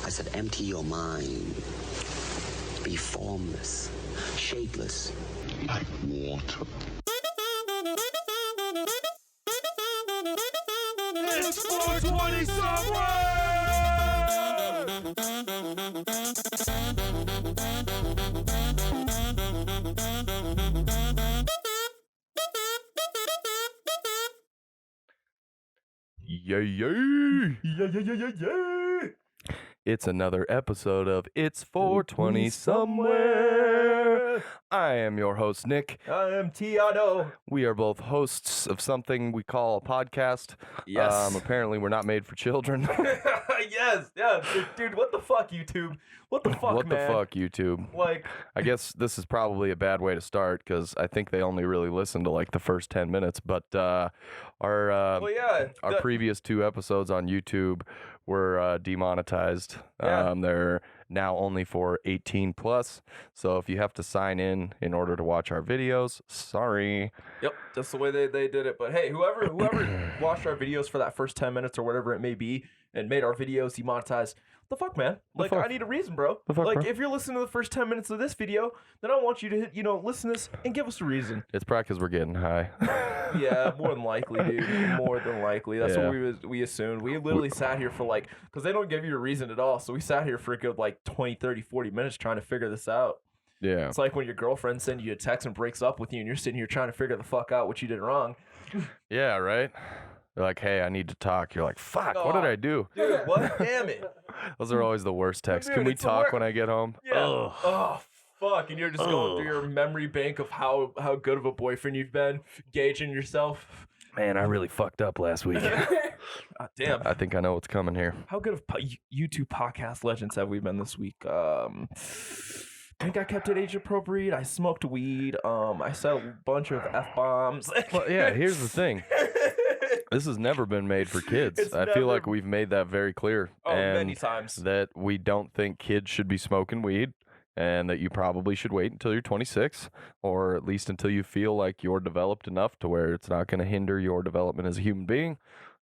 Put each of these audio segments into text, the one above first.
I said, empty your mind. Be formless, shapeless, like water. It's 420 somewhere! Yeah. It's another episode of It's 420 Somewhere. I am your host, Nick. I am Teano. We are both hosts of something we call a podcast. Yes. Apparently, we're not made for children. Yes. Dude, what the fuck, YouTube? What the fuck, What man? the fuck, YouTube? Like, I guess this is probably a bad way to start because I think they only really listen to like the first 10 minutes. But our previous two episodes on YouTube were demonetized. Yeah. They're now only for 18 plus. So if you have to sign in order to watch our videos, sorry. Yep, that's the way they did it. But hey, whoever watched our videos for that first 10 minutes or whatever it may be and made our videos demonetized, the fuck, man? Like, I need a reason, bro. Like, if you're listening to the first 10 minutes of this video, then I want you to hit, listen to this and give us a reason. It's probably because we're getting high. Yeah, more than likely, dude. More than likely. That's what we assumed. We literally sat here for because they don't give you a reason at all. So we sat here for a good 20, 30, 40 minutes trying to figure this out. Yeah. It's like when your girlfriend sends you a text and breaks up with you and you're sitting here trying to figure the fuck out what you did wrong. Yeah, right? They're like, hey, I need to talk. You're like, fuck, what did I do? Dude, what? Damn it. Those are always the worst texts. Dude, Can we it's the talk worst. when I get home? Yeah. Ugh. Oh, fuck. And you're just going through your memory bank of how good of a boyfriend you've been, gauging yourself. Man, I really fucked up last week. Damn. I think I know what's coming here. How good of YouTube podcast legends have we been this week? I think I kept it age appropriate. I smoked weed. I said a bunch of F-bombs. Well, yeah, here's the thing. This has never been made for kids. I feel like we've made that very clear. Many times. That we don't think kids should be smoking weed and that you probably should wait until you're 26 or at least until you feel like you're developed enough to where it's not going to hinder your development as a human being.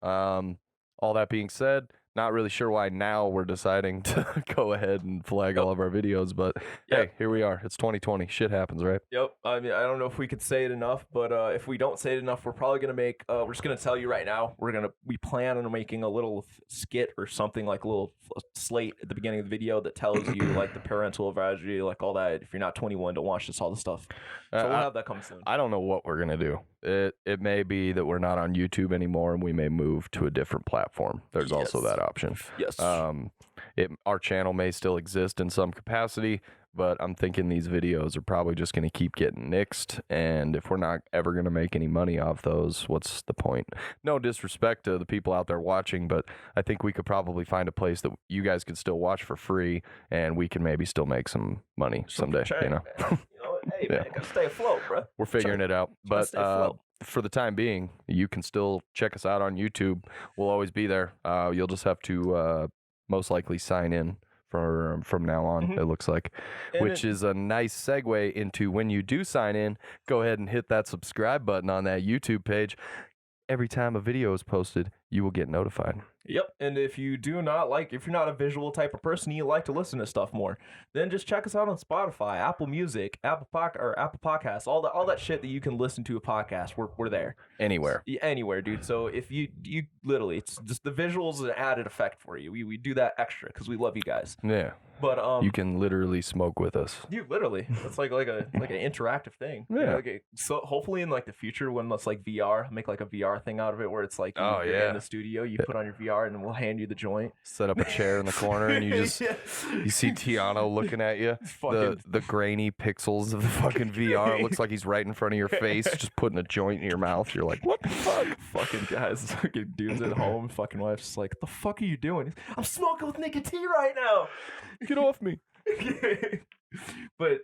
All that being said, not really sure why now we're deciding to go ahead and flag all of our videos, but hey, here we are. It's 2020. Shit happens, right? Yep. I mean, I don't know if we could say it enough, but if we don't say it enough, we're probably gonna make. We're just gonna tell you right now. We plan on making a little skit or something like a little slate at the beginning of the video that tells you like the parental advisory, like all that. If you're not 21, don't watch this, all the stuff. So we'll have that come soon. I don't know what we're gonna do. It may be that we're not on YouTube anymore and we may move to a different platform. There's also that option. Yes. Our channel may still exist in some capacity, but I'm thinking these videos are probably just going to keep getting nixed, and if we're not ever going to make any money off those, what's the point? No disrespect to the people out there watching, but I think we could probably find a place that you guys could still watch for free, and we can maybe still make some money someday, Hey, man, gotta stay afloat, bro. We're figuring it out, but for the time being, you can still check us out on YouTube. We'll always be there. You'll just have to most likely sign in from now on, it looks like, which is a nice segue into when you do sign in, go ahead and hit that subscribe button on that YouTube page. Every time a video is posted, you will get notified. Yep, and if you're not a visual type of person, you like to listen to stuff more, then just check us out on Spotify, Apple Music, Apple Podcasts, all that shit that you can listen to a podcast. We're there. Anywhere. Yeah, anywhere, dude. So if you literally, it's just the visuals is an added effect for you. We do that extra because we love you guys. Yeah. But you can literally smoke with us. You literally, it's like an interactive thing. Yeah. So hopefully in like the future when it's like VR, make like a VR thing out of it where it's like you're in the studio, you put on your VR and then we'll hand you the joint. Set up a chair in the corner and you just you see Teano looking at you. The grainy pixels of the fucking VR. It looks like he's right in front of your face, just putting a joint in your mouth. You're like, what the fuck? Fucking guys, fucking dudes at home, fucking wife's just like, what the fuck are you doing? I'm smoking with nicotine right now. Get off me. But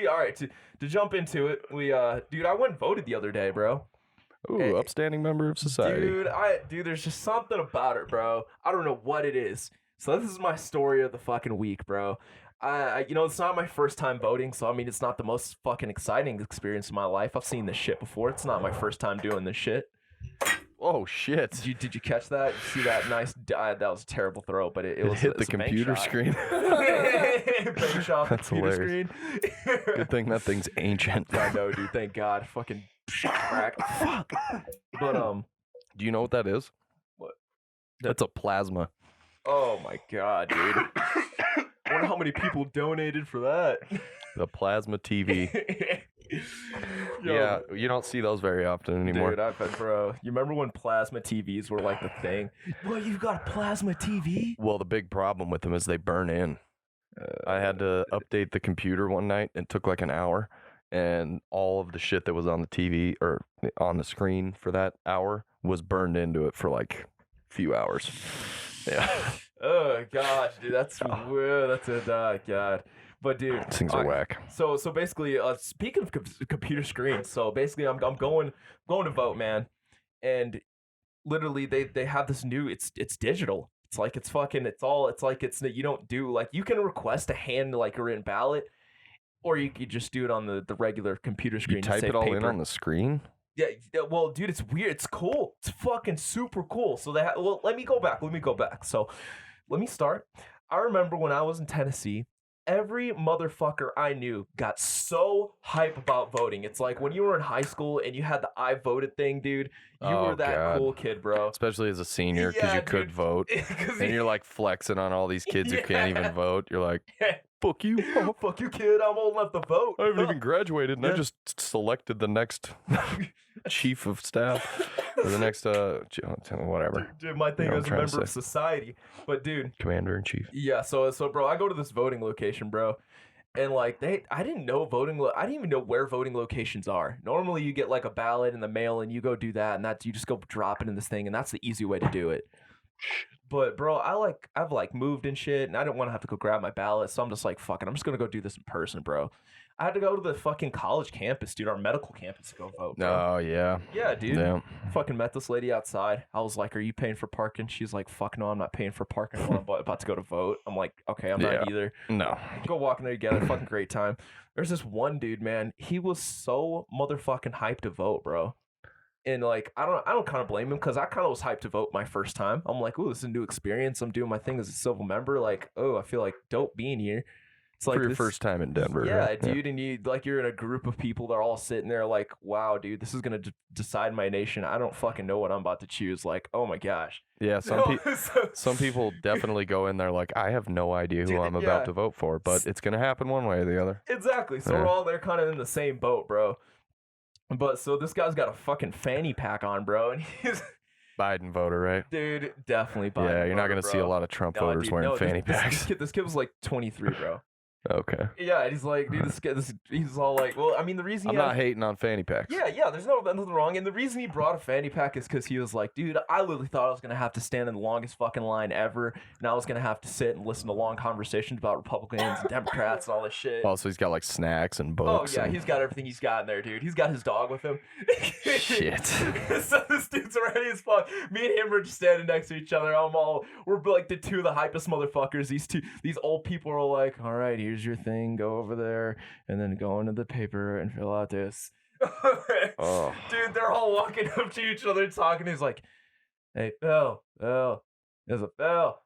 all right, to jump into it, dude, I went and voted the other day, bro. Ooh, upstanding member of society. Dude, there's just something about it, bro. I don't know what it is. So this is my story of the fucking week, bro. It's not my first time voting, so I mean, it's not the most fucking exciting experience of my life. I've seen this shit before. It's not my first time doing this shit. Oh shit! Did you catch that? See that nice? That was a terrible throw, but it was hit the it's a bank computer shot. screen. Bank shot, That's computer hilarious. screen. Good thing that thing's ancient. I know, dude. Thank God. Fucking crack. Fuck. But Do you know what that is? What? That's a plasma. Oh my God, dude. I wonder how many people donated for that. The plasma TV. Yo, yeah, you don't see those very often anymore. Dude, bro, you remember when plasma TVs were like the thing? Well, you've got a plasma TV? Well, the big problem with them is they burn in. I had to update the computer one night. It took like an hour, and all of the shit that was on the TV or on the screen for that hour was burned into it for like a few hours. Yeah. Oh gosh, dude, that's a God. But dude, These things are whack. So basically, speaking of computer screens, so basically, I'm going to vote, man, and literally they have this new. It's digital. It's like it's you don't do like you can request a hand like a written ballot, or you could just do it on the regular computer screen. You type it all in on the screen. Yeah, well, dude, it's weird. It's cool. It's fucking super cool. So well, let me go back. So let me start. I remember when I was in Tennessee, every motherfucker I knew got so hype about voting. It's like when you were in high school and you had the I voted thing, dude. You were that cool kid, bro. Especially as a senior, because you could vote. And you're like flexing on all these kids who can't even vote. You're like, fuck you. Fuck you, kid. I'm old enough to vote. I haven't even graduated, and I just selected the next chief of staff. Or the next, whatever. Dude, my thing is a member of society. But, dude. Commander-in-chief. Yeah, so, bro, I go to this voting location, bro. And, like, I didn't know I didn't even know where voting locations are. Normally, you get, like, a ballot in the mail, and you go do that, and you just go drop it in this thing, and that's the easy way to do it. But, bro, I've moved and shit, and I didn't want to have to go grab my ballot, so I'm just like, fuck it, I'm just gonna go do this in person, bro. I had to go to the fucking college campus, dude, our medical campus to go vote, bro. Oh, yeah. Yeah, dude. Yeah. Fucking met this lady outside. I was like, are you paying for parking? She's like, fuck no, I'm not paying for parking. I'm about to go to vote. I'm like, okay, I'm not either. No. Go walking there together. Fucking great time. There's this one dude, man. He was so motherfucking hyped to vote, bro. And like, I don't kind of blame him because I kind of was hyped to vote my first time. I'm like, ooh, this is a new experience. I'm doing my thing as a civil member. Like, oh, I feel like dope being here. It's like for your first time in Denver. Yeah, right? dude, and you're in a group of people that are all sitting there like, wow, dude, this is gonna decide my nation. I don't fucking know what I'm about to choose. Like, oh my gosh. Yeah, some people definitely go in there like, I have no idea who I'm about to vote for, but it's gonna happen one way or the other. Exactly. So we're all there kind of in the same boat, bro. But so this guy's got a fucking fanny pack on, bro, and he's Biden voter, right? Dude, definitely Biden. Yeah, you're not gonna see a lot of Trump voters wearing fanny packs. This kid was like 23, bro. Okay. Yeah, and he's like, dude, he's all like, well, I mean, the reason I'm not hating on fanny packs. Yeah, there's nothing wrong. And the reason he brought a fanny pack is because he was like, dude, I literally thought I was going to have to stand in the longest fucking line ever, and I was going to have to sit and listen to long conversations about Republicans and Democrats and all this shit. Also, he's got like snacks and books. Oh, yeah, he's got everything he's got in there, dude. He's got his dog with him. Shit. So this dude's ready as fuck. Me and him are just standing next to each other. We're like the two of the hypest motherfuckers. These old people are like, all right, here's your thing. Go over there and then go into the paper and fill out this. Oh. Dude, they're all walking up to each other talking. He's like, hey, Bill, there's a Bill.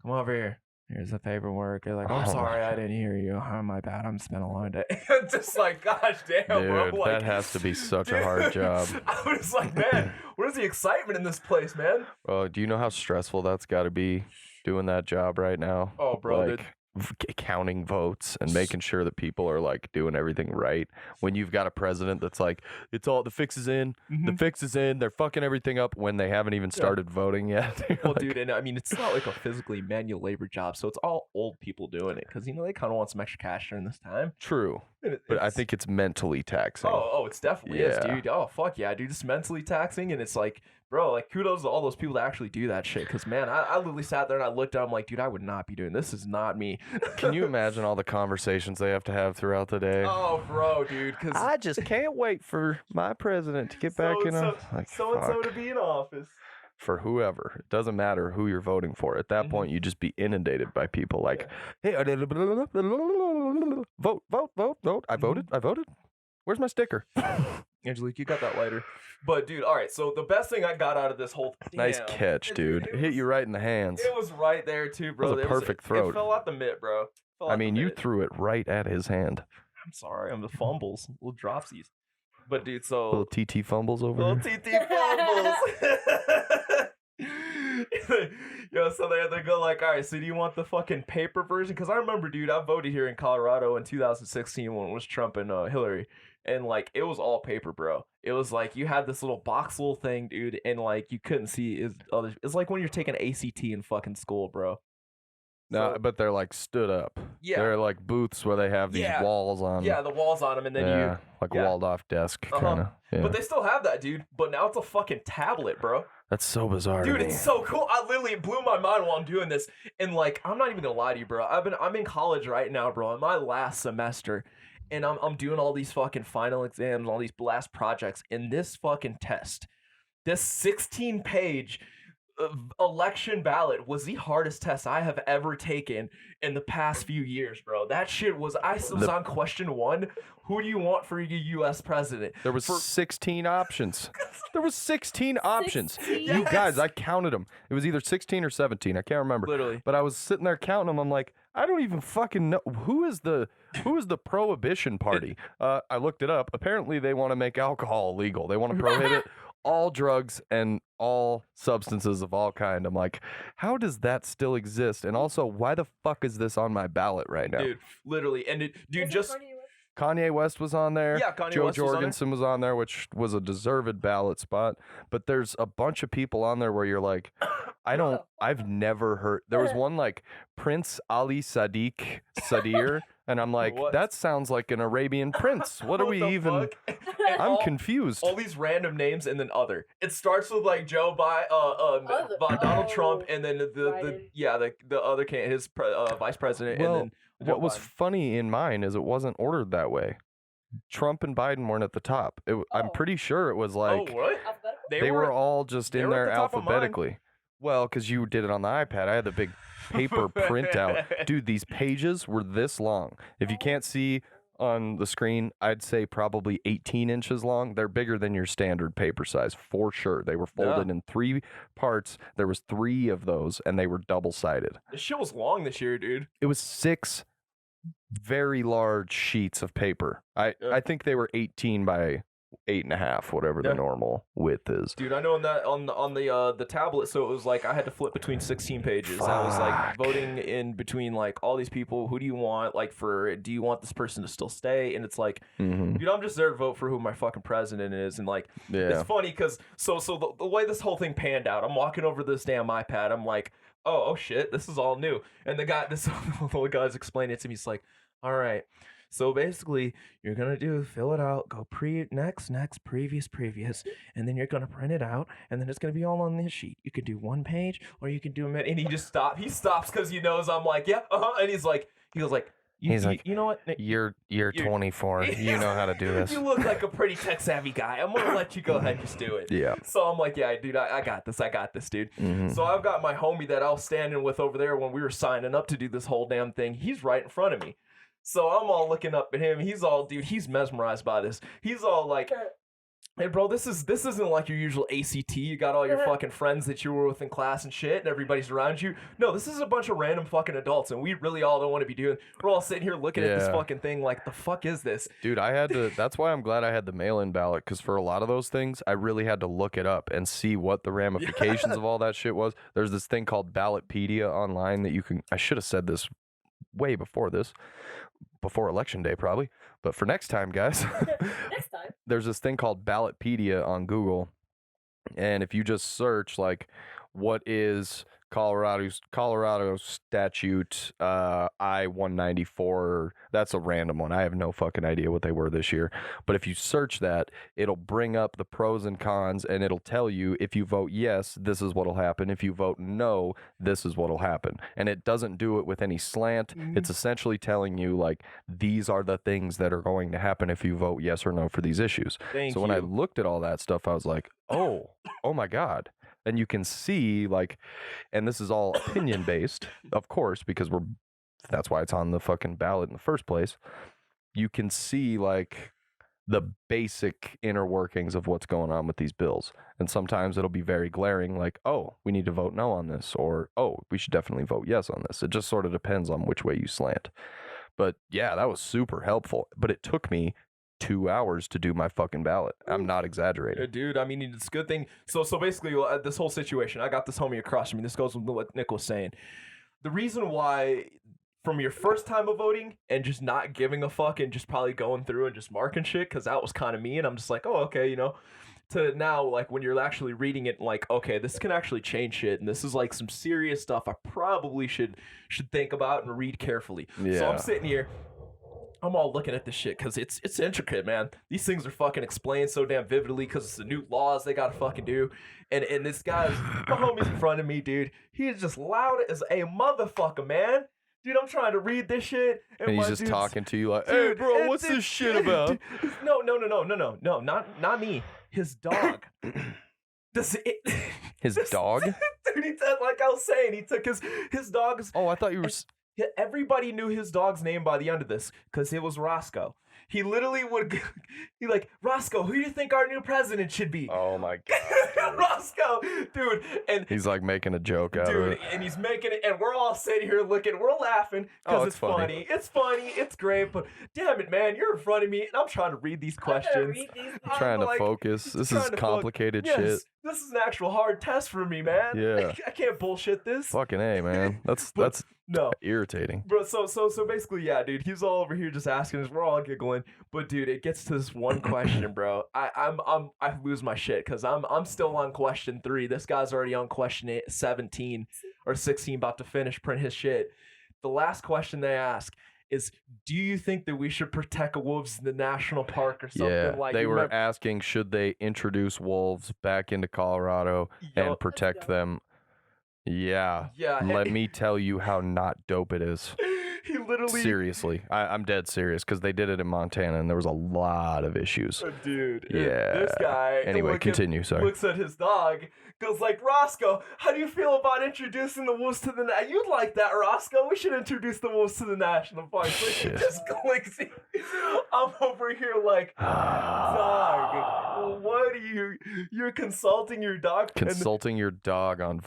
Come over here. Here's the paperwork. They're like, I'm sorry, I didn't hear you. Oh, my bad. I'm spent a long day. Just like, gosh damn, dude, bro. Like, that has to be such a hard job. I was like, man, where's the excitement in this place, man? Well, do you know how stressful that's got to be doing that job right now? Oh, bro, like, counting votes and making sure that people are like doing everything right when you've got a president that's like, it's all the fix is in, the fix is in, they're fucking everything up when they haven't even started voting yet. Well, like, dude, and I mean, it's not like a physically manual labor job, so it's all old people doing it because they kind of want some extra cash during this time. True. But I think it's mentally taxing. Oh, it's definitely is, dude. Oh, fuck yeah, dude. It's mentally taxing, and it's like, bro, like, kudos to all those people that actually do that shit. Because, man, I literally sat there and I looked at them like, dude, I would not be doing this. This is not me. Can you imagine all the conversations they have to have throughout the day? Oh, bro, dude. Cause I just can't wait for my president to get back in like, so-and-so to be in office. For whoever. It doesn't matter who you're voting for. At that point, you just be inundated by people like, hey, vote. I voted. Where's my sticker? Angelique, you got that lighter. But, dude, all right, so the best thing I got out of this whole... Nice catch, dude. It hit you right in the hands. It was right there, too, bro. That was a perfect throw. It fell out the mitt, bro. I mean, you threw it right at his hand. I'm sorry. I'm the fumbles. Little dropsies. But, dude, so... Little TT fumbles over Little here. TT fumbles. Yo, so they go like, all right, so do you want the fucking paper version? Because I remember, dude, I voted here in Colorado in 2016 when it was Trump and Hillary. And, like, it was all paper, bro. It was like you had this little box little thing, dude, and, like, you couldn't see it's like when you're taking ACT in fucking school, bro. No, but they're, like, stood up. Yeah. They're, like, booths where they have these walls on. Yeah, the walls on them, and then like a walled-off desk, kind of. Yeah. But they still have that, dude. But now it's a fucking tablet, bro. That's so bizarre, dude. It's so cool. I literally blew my mind while I'm doing this, and like, I'm not even gonna lie to you, bro. I'm in college right now, bro. In my last semester, and I'm doing all these fucking final exams, all these blast projects, and this fucking test, this 16-page election ballot was the hardest test I have ever taken in the past few years, bro. That shit was, on question 1. Who do you want for your U.S. president? There was 16 options. There was 16 options. 16? You guys, I counted them. It was either 16 or 17. I can't remember. Literally. But I was sitting there counting them. I'm like, I don't even fucking know. Who is the Prohibition Party? I looked it up. Apparently, they want to make alcohol illegal. They want to prohibit all drugs and all substances of all kind. I'm like, how does that still exist? And also, why the fuck is this on my ballot right now? Dude, literally. And dude, just... Kanye West was on there. Yeah, Kanye Joe West Jorgensen was on there, which was a deserved ballot spot. But there's a bunch of people on there where you're like, I've never heard. There was one like Prince Ali Sadir, and I'm like, that sounds like an Arabian prince. What are we even? I'm confused. All these random names and then other. It starts with like Donald Trump, and then the other his vice president, Well, and then. What was funny in mine is it wasn't ordered that way. Trump and Biden weren't at the top. I'm pretty sure it was like what? They were all just in there at the top of mine. alphabetically. Well, because you did it on the iPad. I had the big paper printout. Dude, these pages were this long. If you can't see on the screen, I'd say probably 18 inches long. They're bigger than your standard paper size, for sure. They were folded in 3 parts. There was 3 of those, and they were double-sided. This shit was long this year, dude. It was 6 very large sheets of paper. I think they were 18 by 8.5, whatever the normal width is. Dude, I know on the tablet, so it was like I had to flip between 16 pages. I was like voting in between like all these people. Who do you want? Like do you want this person to still stay? And it's like, dude, I'm just there to vote for who my fucking president is. And like, it's funny because so the way this whole thing panned out, I'm walking over this damn iPad. I'm like, oh shit, this is all new. And this little guy's explaining it to me. He's like, all right. So basically, you're going to fill it out, go next, previous, and then you're going to print it out, and then it's going to be all on this sheet. You could do 1 page, or you could do a minute, and he stops because he knows I'm like, yeah, and he goes like, you know what? You're 24. You know how to do this. You look like a pretty tech-savvy guy. I'm going to let you go ahead and just do it. Yeah. So I'm like, yeah, dude, I got this, dude. So I've got my homie that I was standing with over there when we were signing up to do this whole damn thing. He's right in front of me. So I'm all looking up at him. He's mesmerized by this. He's all like, hey, bro, this isn't like your usual ACT. You got all your fucking friends that you were with in class and shit, and everybody's around you. No, this is a bunch of random fucking adults, and we really all don't want to be doing. We're all sitting here looking at this fucking thing like, the fuck is this? Dude, that's why I'm glad I had the mail-in ballot, because for a lot of those things, I really had to look it up and see what the ramifications of all that shit was. There's this thing called Ballotpedia online that you can, I should have said this way before election day probably, but for next time, guys, next time, there's this thing called Ballotpedia on Google, and if you just search like what is Colorado statute I-194, that's a random one. I have no fucking idea what they were this year. But if you search that, it'll bring up the pros and cons, and it'll tell you if you vote yes, this is what'll happen. If you vote no, this is what'll happen. And it doesn't do it with any slant. It's essentially telling you like these are the things that are going to happen if you vote yes or no for these issues. So when I looked at all that stuff, I was like, oh my God. And you can see, like, and this is all opinion based, of course, because that's why it's on the fucking ballot in the first place. You can see, like, the basic inner workings of what's going on with these bills. And sometimes it'll be very glaring, like, oh, we need to vote no on this, or oh, we should definitely vote yes on this. It just sort of depends on which way you slant. But yeah, that was super helpful. But it took me 2 hours to do my fucking ballot. I'm not exaggerating. Dude, I mean, it's a good thing. So basically, this whole situation, I got this homie across from me. This goes with what Nick was saying. The reason why, from your first time of voting and just not giving a fuck and just probably going through and just marking shit, because that was kind of me, and I'm just like, oh, okay, you know, to now, like, when you're actually reading it, like, okay, this can actually change shit, and this is like some serious stuff I probably should think about and read carefully. Yeah. So I'm sitting here, I'm all looking at this shit because it's intricate, man. These things are fucking explained so damn vividly because it's the new laws they gotta fucking do. And this guy's, my homie's in front of me, dude. He is just loud as a motherfucker, man. Dude, I'm trying to read this shit. And he's just talking to you like, hey, bro, what's this shit about? No, not me. His dog. His dog? Dude, like I was saying, he took his dog's... Oh, I thought you were... Everybody knew his dog's name by the end of this because it was Roscoe. He literally would be like, Roscoe, who do you think our new president should be? Oh my God. Roscoe, dude. And he's like making a joke out of it. And he's making it, and we're all sitting here looking, we're laughing because it's funny. It's funny, it's great, but damn it, man, you're in front of me, and I'm trying to read these questions. I'm trying to focus. This is complicated shit. Yes, this is an actual hard test for me, man. Yeah. I can't bullshit this. Fucking A, man. That's no irritating. Bro, so basically, yeah, dude, he's all over here just asking us, we're all giggling. But dude, it gets to this one question, bro. I lose my shit because I'm still on question 3. This guy's already on question 17 or 16, about to print his shit. The last question they ask is, do you think that we should protect wolves in the national park or something like that? They were asking, should they introduce wolves back into Colorado and protect them? Yeah. Let me tell you how not dope it is. He literally... Seriously. I'm dead serious because they did it in Montana and there was a lot of issues. Dude. Yeah. This guy... Anyway, continue. Sorry. Looks at his dog, goes like, Roscoe, how do you feel about introducing the wolves to the... You'd like that, Roscoe. We should introduce the wolves to the national park. So he just clicks. I'm over here like, dog, what are you... You're consulting your dog? Consulting your dog on...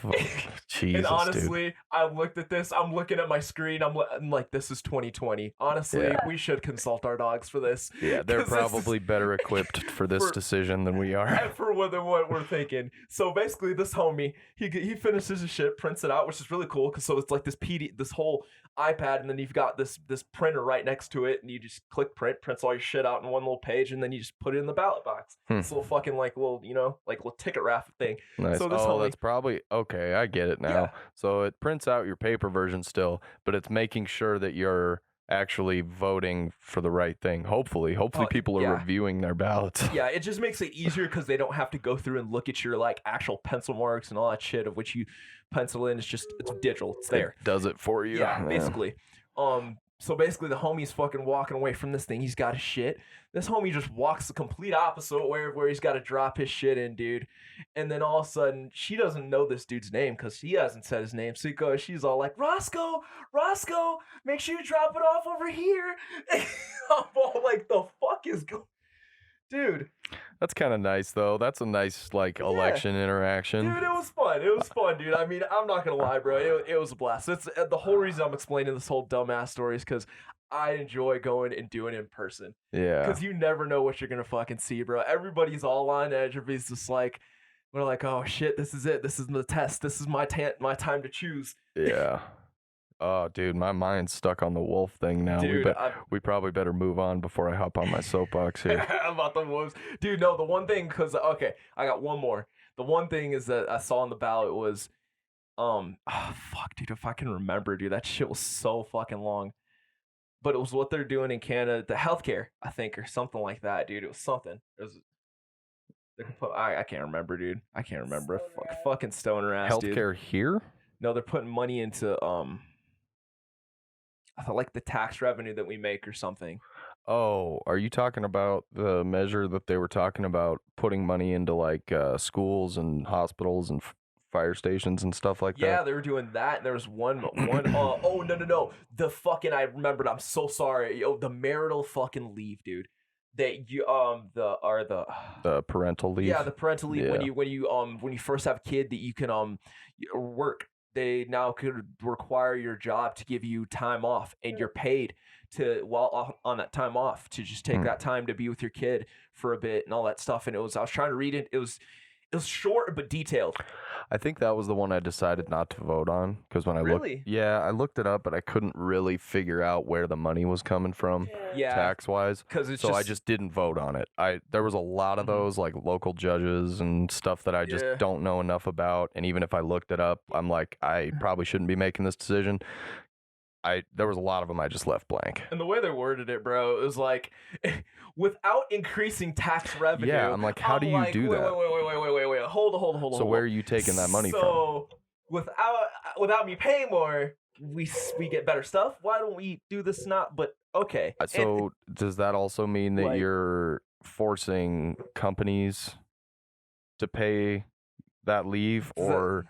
Jesus, and honestly, dude. I looked at this. I'm looking at my screen. I'm like, this is 2020. Honestly, we should consult our dogs for this. Yeah, they're probably better equipped for this decision than we are. For what we're thinking. So basically, this homie, he finishes his shit, prints it out, which is really cool because so it's like this whole iPad, and then you've got this printer right next to it, and you just click print, prints all your shit out in one little page, and then you just put it in the ballot box. This little fucking little ticket raffle thing. Nice. So that's probably okay. I get it now. Yeah. So it prints out your paper version still, but it's making sure that you're actually voting for the right thing. Hopefully people are reviewing their ballots. Yeah, it just makes it easier because they don't have to go through and look at your like actual pencil marks and all that shit of which you pencil in. It's digital. It's there. It does it for you. Yeah, basically. So basically the homie's fucking walking away from this thing. He's got his shit. This homie just walks the complete opposite way of where he's got to drop his shit in, dude. And then all of a sudden, she doesn't know this dude's name because he hasn't said his name. So she's all like, Roscoe, make sure you drop it off over here. I'm all like, the fuck is going... Dude. That's kind of nice, though. That's a nice, election interaction. Dude, it was fun, dude. I mean, I'm not going to lie, bro. It was a blast. It's the whole reason I'm explaining this whole dumbass story is because I enjoy going and doing it in person. Yeah. Because you never know what you're going to fucking see, bro. Everybody's all on edge. Everybody's just like, we're like, oh, shit, this is it. This is the test. This is my time to choose. Yeah. Oh, dude, my mind's stuck on the wolf thing now. Dude, we probably better move on before I hop on my soapbox here. About the wolves. Dude, no, the one thing, because, okay, I got one more. The one thing is that I saw on the ballot was, fuck, dude, if I can remember, dude, that shit was so fucking long. But it was what they're doing in Canada, the healthcare, I think, or something like that, dude. It was something. I can't remember, dude. I can't remember. Fucking stoner ass, dude. Healthcare here? No, they're putting money into, I thought like the tax revenue that we make or something. Oh, are you talking about the measure that they were talking about putting money into like schools and hospitals and fire stations and stuff like that? Yeah, they were doing that. And there was one. Oh no. The fucking I remembered. I'm so sorry. Yo, the marital fucking leave, dude. that you The parental leave. yeah, the parental leave Yeah. when you first have a kid that you can work. They now could require your job to give you time off, and you're paid to on that time off to just take that time to be with your kid for a bit and all that stuff. And I was trying to read it. It was short but detailed. I think that was the one I decided not to vote on because when I Really? I looked it up, but I couldn't really figure out where the money was coming from Yeah, tax wise. because it's So I just didn't vote on it. There was a lot of those like local judges and stuff that I just Yeah. don't know enough about. And even if I looked it up, I'm like, I probably shouldn't be making this decision. There was a lot of them I just left blank. And the way they worded it, bro, it was like, without increasing tax revenue. Yeah, I'm like, how do you do that? Wait. Hold on. So where are you taking that money from? So without me paying more, we get better stuff. Why don't we do this? Not, but okay. So does that also mean that like- you're forcing companies to pay that leave, or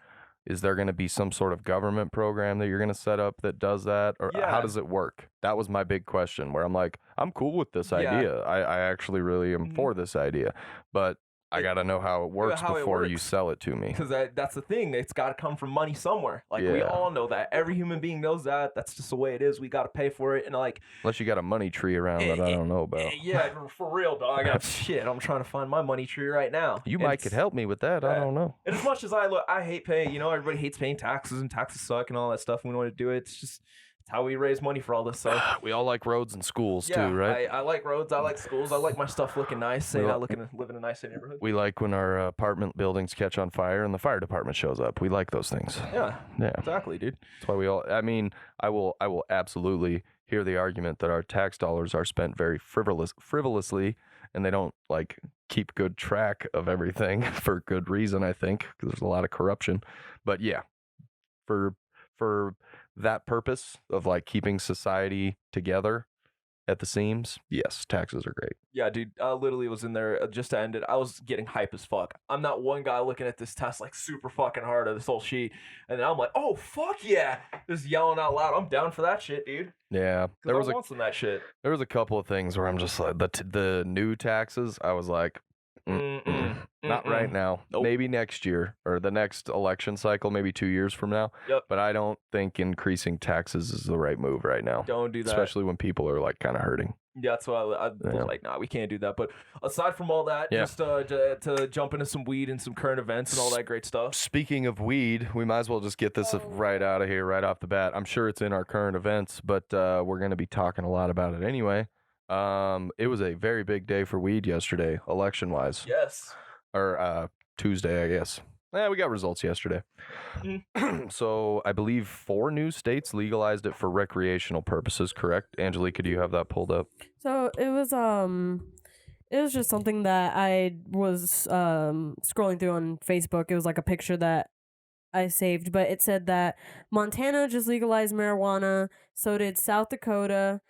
is there going to be some sort of government program that you're going to set up that does that, or how Yeah. does it work? That was my big question, where I'm like, I'm cool with this Yeah. idea. I actually really am Mhm. for this idea, but I got to know how it works how it before you works. sell it to me. Because that's the thing. It's got to come from money somewhere. Like, we Yeah. all know that. Every human being knows that. That's just the way it is. We got to pay for it. And like, Unless you got a money tree around that I don't know about. yeah, for real, dog. Shit, I'm trying to find my money tree right now. You And might it's- could help me with that. I Yeah. don't know. And as much as I hate paying, everybody hates paying taxes, and taxes suck and all that stuff. We don't want to do it. It's just it's how we raise money for all this. So We all like roads and schools yeah, too, right? I like roads. I like schools. I like my stuff looking nice. Saying We I lo- live in a nice neighborhood. We like when our apartment buildings catch on fire and the fire department shows up. We like those things. Yeah, Yeah. exactly, dude. That's why we all. I mean, I will absolutely hear the argument that our tax dollars are spent very frivolously, and they don't like keep good track of everything for good reason. I think because there's a lot of corruption. But yeah, for that purpose of like keeping society together at the seams, yes, taxes are great. Yeah, dude. I literally was in there just to end it. I was getting hype as fuck. I'm not one guy looking at this test like super fucking hard at this whole sheet, and then I'm like, oh fuck yeah, just yelling out loud. I'm down for that shit, dude. Yeah, there was that shit. There was a couple of things where I'm just like the new taxes. I was like, not right now. Nope. Maybe next year or the next election cycle, maybe 2 years from now. Yep. But I don't think increasing taxes is the right move right now. Don't do that. Especially when people are like kind of hurting. Yeah, that's why I was like, nah, we can't do that. But aside from all that, Yeah. just to jump into some weed and some current events and all that great stuff. Speaking of weed, we might as well just get this right out of here, right off the bat. I'm sure it's in our current events, but we're going to be talking a lot about it anyway. It was a very big day for weed yesterday, election-wise. Yes. Or Tuesday, I guess. Yeah, we got results yesterday. So I believe 4 new states legalized it for recreational purposes, correct? Angelique, do you have that pulled up? So it was just something that I was scrolling through on Facebook. It was like a picture that I saved, but it said that Montana just legalized marijuana, so did South Dakota.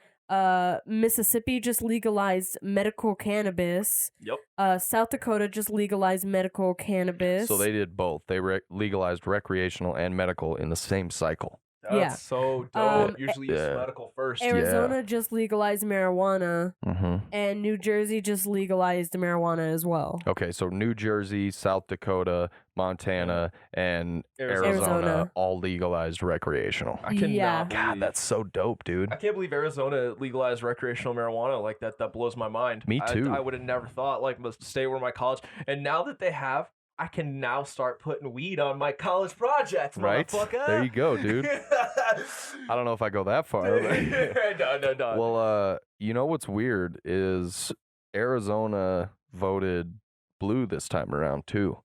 Mississippi just legalized medical cannabis. Yep. South Dakota just legalized medical cannabis. So they did both. They legalized recreational and medical in the same cycle. That's Yeah. so dope. Usually use yeah. medical first. Arizona just legalized marijuana, Mm-hmm. and New Jersey just legalized marijuana as well. Okay, so New Jersey, South Dakota, Montana, and Arizona. Arizona. all legalized recreational. I cannot Yeah. God, believe that's so dope, dude. I can't believe Arizona legalized recreational marijuana like that. That blows my mind. Me too. I would have never thought like the state where my college. And now that they have, I can now start putting weed on my college projects. Right? Motherfucker. There you go, dude. I don't know if I go that far. but- no. Well, you know what's weird is Arizona voted blue this time around too.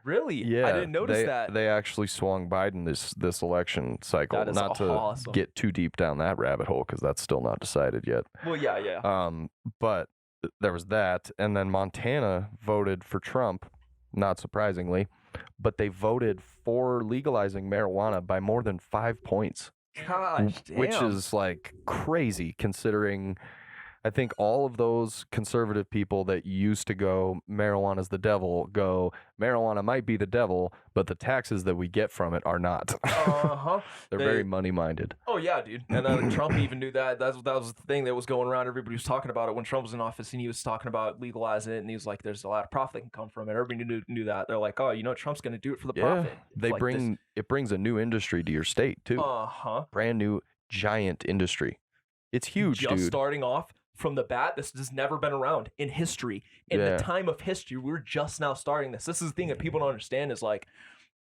Really? Yeah, I didn't notice that. They actually swung Biden this election cycle. That is Not to awesome. get too deep down that rabbit hole because that's still not decided yet. Well, yeah. But there was that, and then Montana voted for Trump, not surprisingly, but they voted for legalizing marijuana by more than 5 points. Gosh, damn. Which is like crazy considering I think all of those conservative people that used to go marijuana's the devil go marijuana might be the devil, but the taxes that we get from it are not. They're very money minded. Oh yeah, dude. And Trump even knew that. That was the thing that was going around. Everybody was talking about it when Trump was in office, and he was talking about legalizing it, and he was like, "There's a lot of profit that can come from it." Everybody knew that. They're like, "Oh, you know, Trump's going to do it for the profit." They like it brings a new industry to your state too. Brand new giant industry. It's huge, just dude. Starting off from the bat, this has never been around in history. In the time of history, we're just now starting this. This is the thing that people don't understand is like,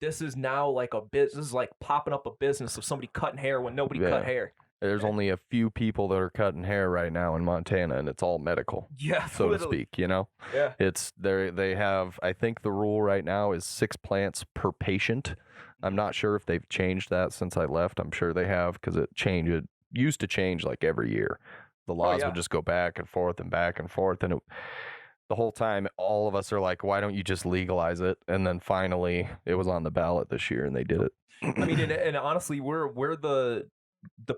this is now like a business. This is like popping up a business of somebody cutting hair when nobody cut hair. There's only a few people that are cutting hair right now in Montana, and it's all medical. Yeah, so to speak. You know. Yeah. It's there. They have. I think the rule right now is 6 plants per patient. I'm not sure if they've changed that since I left. I'm sure they have because it used to change like every year. The laws would just go back and forth, and the whole time all of us are like, why don't you just legalize it? And then finally it was on the ballot this year and they did it. I mean, and honestly, we're the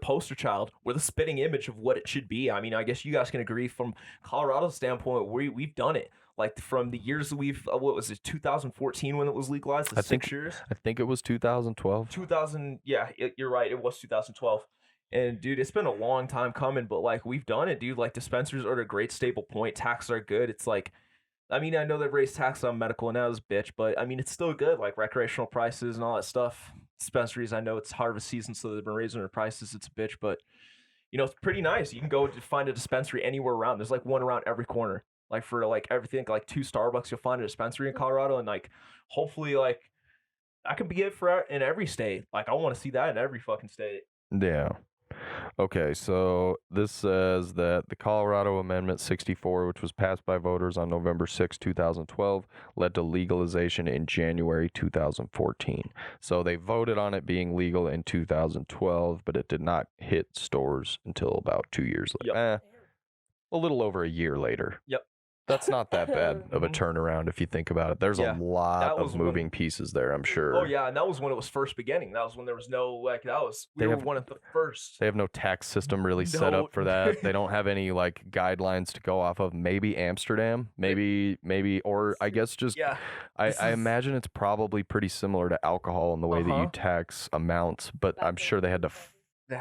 poster child. We're the spitting image of what it should be. I mean, I guess you guys can agree from Colorado's standpoint, we've done it. Like from the years that we've, what was it, 2014 when it was legalized? 6 years? I think it was 2012. Yeah, you're right. It was 2012. And dude, it's been a long time coming, but like we've done it, dude. Like dispensaries are at a great stable point. Taxes are good. It's like, I mean, I know they've raised taxes on medical and that was bitch, but I mean, it's still good. Like recreational prices and all that stuff. Dispensaries, I know it's harvest season, so they've been raising their prices. It's a bitch, but you know, it's pretty nice. You can go to find a dispensary anywhere around. There's like one around every corner. Like for like everything, like 2 Starbucks, you'll find a dispensary in Colorado, and like hopefully, like I could be it for in every state. Like I want to see that in every fucking state. Yeah. Okay, so this says that the Colorado Amendment 64, which was passed by voters on November 6, 2012, led to legalization in January 2014. So they voted on it being legal in 2012, but it did not hit stores until about 2 years later. A little over a year later. Yep. That's not that bad of a turnaround if you think about it. There's a lot of moving pieces there, I'm sure. Oh, yeah, and that was when it was first beginning. That was when there was no, like, we were one of the first. They have no tax system really set up for that. They don't have any, like, guidelines to go off of. Maybe Amsterdam, maybe, or I guess just, I imagine it's probably pretty similar to alcohol in the way that you tax amounts, but I'm sure they had to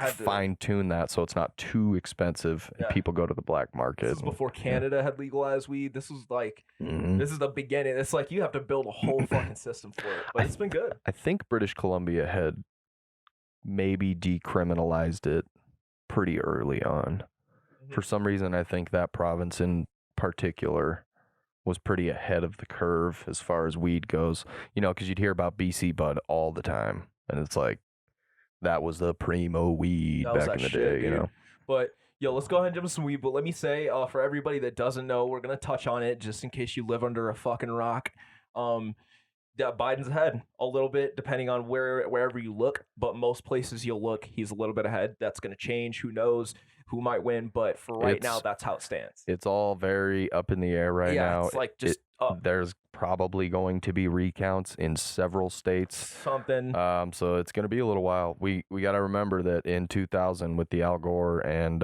fine-tune that so it's not too expensive and people go to the black market. This is before Canada had legalized weed. This was like, this is the beginning. It's like you have to build a whole fucking system for it, but it's been good. I think British Columbia had maybe decriminalized it pretty early on. For some reason, I think that province in particular was pretty ahead of the curve as far as weed goes. You know, because you'd hear about BC Bud all the time, and it's like, that was the primo weed back in the day, you know. But yo, let's go ahead and jump into some weed. But let me say, for everybody that doesn't know, we're gonna touch on it just in case you live under a fucking rock. That Biden's ahead a little bit, depending on wherever you look. But most places you'll look, he's a little bit ahead. That's gonna change. Who knows who might win? But for right now, that's how it stands. It's all very up in the air right now. It's like just up. There's probably going to be recounts in several states. So it's going to be a little while. We got to remember that in 2000 with the Al Gore and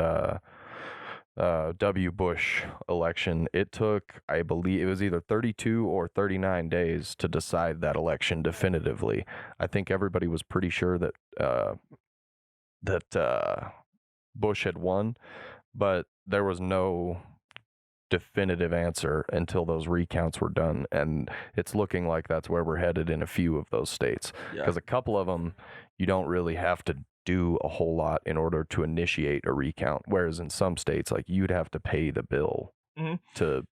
W. Bush election, it took, I believe it was either 32 or 39 days to decide that election definitively. I think everybody was pretty sure that Bush had won, but there was no definitive answer until those recounts were done, and it's looking like that's where we're headed in a few of those states, because a couple of them you don't really have to do a whole lot in order to initiate a recount, whereas in some states, like, you'd have to pay the bill to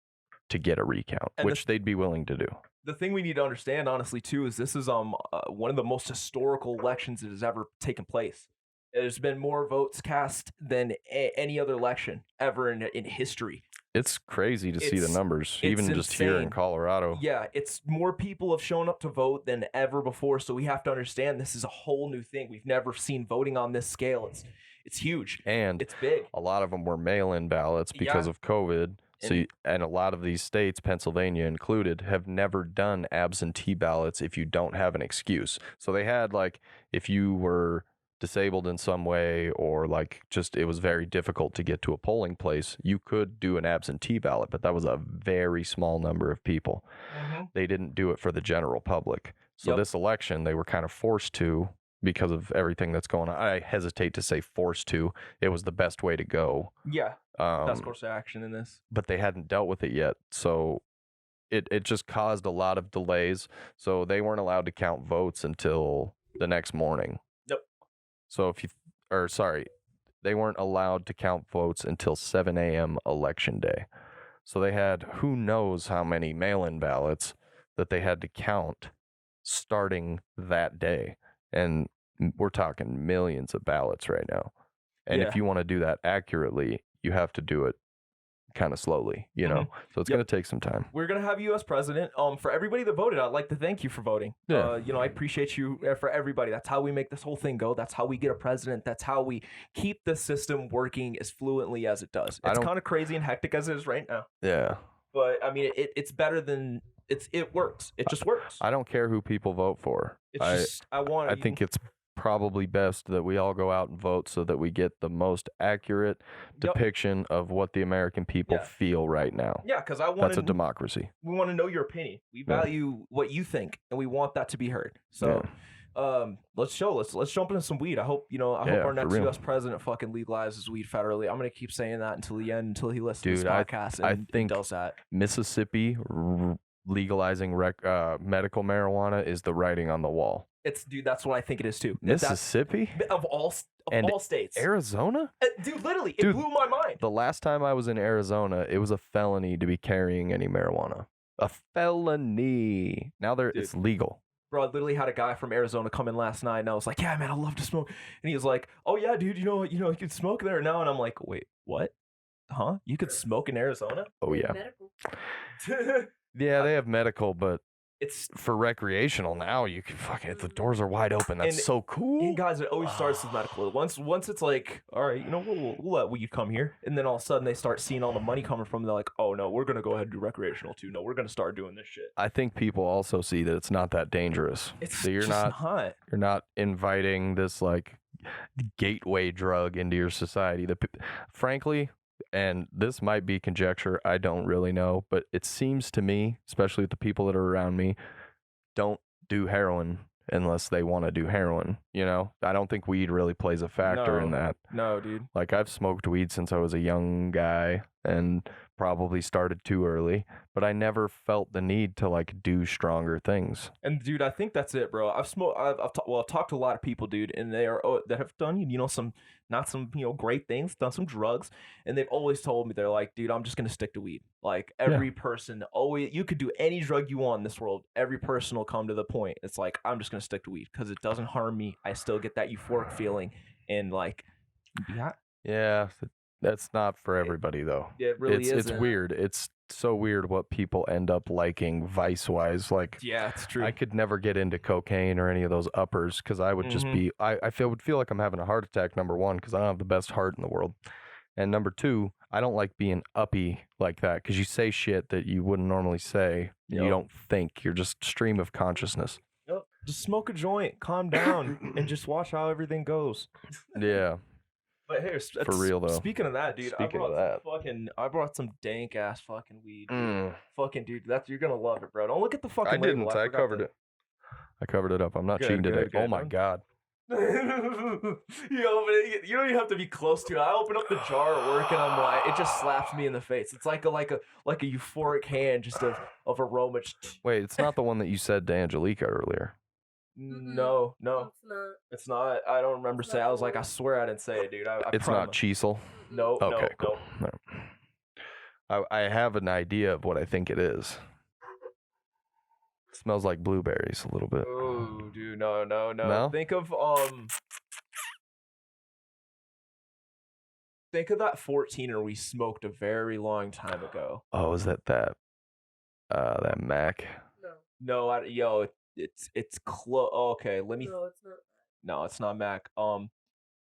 get a recount, and which they'd be willing to do. The thing we need to understand, honestly, too, is this is one of the most historical elections that has ever taken place. There's been more votes cast than any other election ever in history. It's crazy to see the numbers, even just here in Colorado. Yeah, it's more people have shown up to vote than ever before. So we have to understand this is a whole new thing. We've never seen voting on this scale. It's huge, and it's big. A lot of them were mail-in ballots because of COVID. And a lot of these states, Pennsylvania included, have never done absentee ballots if you don't have an excuse. So they had, like, if you were disabled in some way, or like just it was very difficult to get to a polling place, you could do an absentee ballot, but that was a very small number of people. They didn't do it for the general public. So this election, they were kind of forced to, because of everything that's going on. I hesitate to say forced to. It was the best way to go. Yeah. Best course of action in this. But they hadn't dealt with it yet. So it just caused a lot of delays. So they weren't allowed to count votes until the next morning. Yep. So they weren't allowed to count votes until 7 a.m. election day. So they had who knows how many mail-in ballots that they had to count starting that day. And we're talking millions of ballots right now. And if you want to do that accurately, you have to do it kind of slowly, you know? So it's going to take some time. We're going to have you as president. For everybody that voted, I'd like to thank you for voting. Yeah. I appreciate you for everybody. That's how we make this whole thing go. That's how we get a president. That's how we keep the system working as fluently as it does. It's kind of crazy and hectic as it is right now. Yeah. But I mean, it's better than it works. It just works. I don't care who people vote for. I think it's probably best that we all go out and vote so that we get the most accurate depiction of what the American people feel right now. Yeah, because that's a democracy. We want to know your opinion. We value what you think, and we want that to be heard. So, let's jump into some weed. I hope our next U.S. president fucking legalizes weed federally. I'm gonna keep saying that until the end, until he listens to this podcast and does that. Mississippi legalizing medical marijuana is the writing on the wall. That's what I think it is too. Mississippi? Of all states. Arizona? Dude, literally, it blew my mind. The last time I was in Arizona, it was a felony to be carrying any marijuana. A felony. Now it's legal. Bro, I literally had a guy from Arizona come in last night, and I was like, yeah, man, I love to smoke. And he was like, oh, yeah, dude, you can smoke there now. And I'm like, wait, what? Huh? You could smoke in Arizona? Oh, yeah. Yeah, they have medical, but it's for recreational now. You can the doors are wide open. That's so cool. And guys, it always starts with medical. Once it's like, all right, we'll let weed come here, and then all of a sudden they start seeing all the money coming from. They're like, oh no, we're gonna go ahead and do recreational too. No, we're gonna start doing this shit. I think people also see that it's not that dangerous. You're not inviting this like gateway drug into your society. Frankly. And this might be conjecture, I don't really know, but it seems to me, especially with the people that are around me, don't do heroin unless they want to do heroin, I don't think weed really plays a factor in that. No, dude. Like, I've smoked weed since I was a young guy and probably started too early, but I never felt the need to like do stronger things. And dude, I think that's it, bro. I've talked to a lot of people, dude, and that have done some great things, done some drugs, and they've always told me, they're like, dude, I'm just gonna stick to weed. Like every person, always, you could do any drug you want in this world. Every person will come to the point. It's like, I'm just gonna stick to weed because it doesn't harm me. I still get that euphoric feeling, and like, yeah. That's not for everybody, though. It really is. It's weird. It's so weird what people end up liking vice-wise. Like, yeah, it's true. I could never get into cocaine or any of those uppers because I would just be. I would feel like I'm having a heart attack. Number one, because I don't have the best heart in the world, and number two, I don't like being uppy like that because you say shit that you wouldn't normally say. You don't think. You're just stream of consciousness. Yep. Just smoke a joint, calm down, and just watch how everything goes. Yeah. But here, for real though. Speaking of that, dude, I brought some dank ass fucking weed. Fucking dude, you're gonna love it, bro. Don't look at the fucking. I didn't. I covered it. I covered it up. I'm not cheating today. Oh my god. You don't have to be close to it. I open up the jar at work and I'm like, it just slaps me in the face. It's like a euphoric hand just of aroma. Wait, it's not the one that you said to Angelica earlier. No, it's not. I don't remember saying. I was like, I swear I didn't say it, dude. It's not Cheezel. No. Okay, cool. No. I have an idea of what I think it is. It smells like blueberries a little bit. Oh, dude, no. Think of that 14er we smoked a very long time ago. Oh, is that Mac? No, it's close. Okay, let me. No, it's not. No, it's not Mac.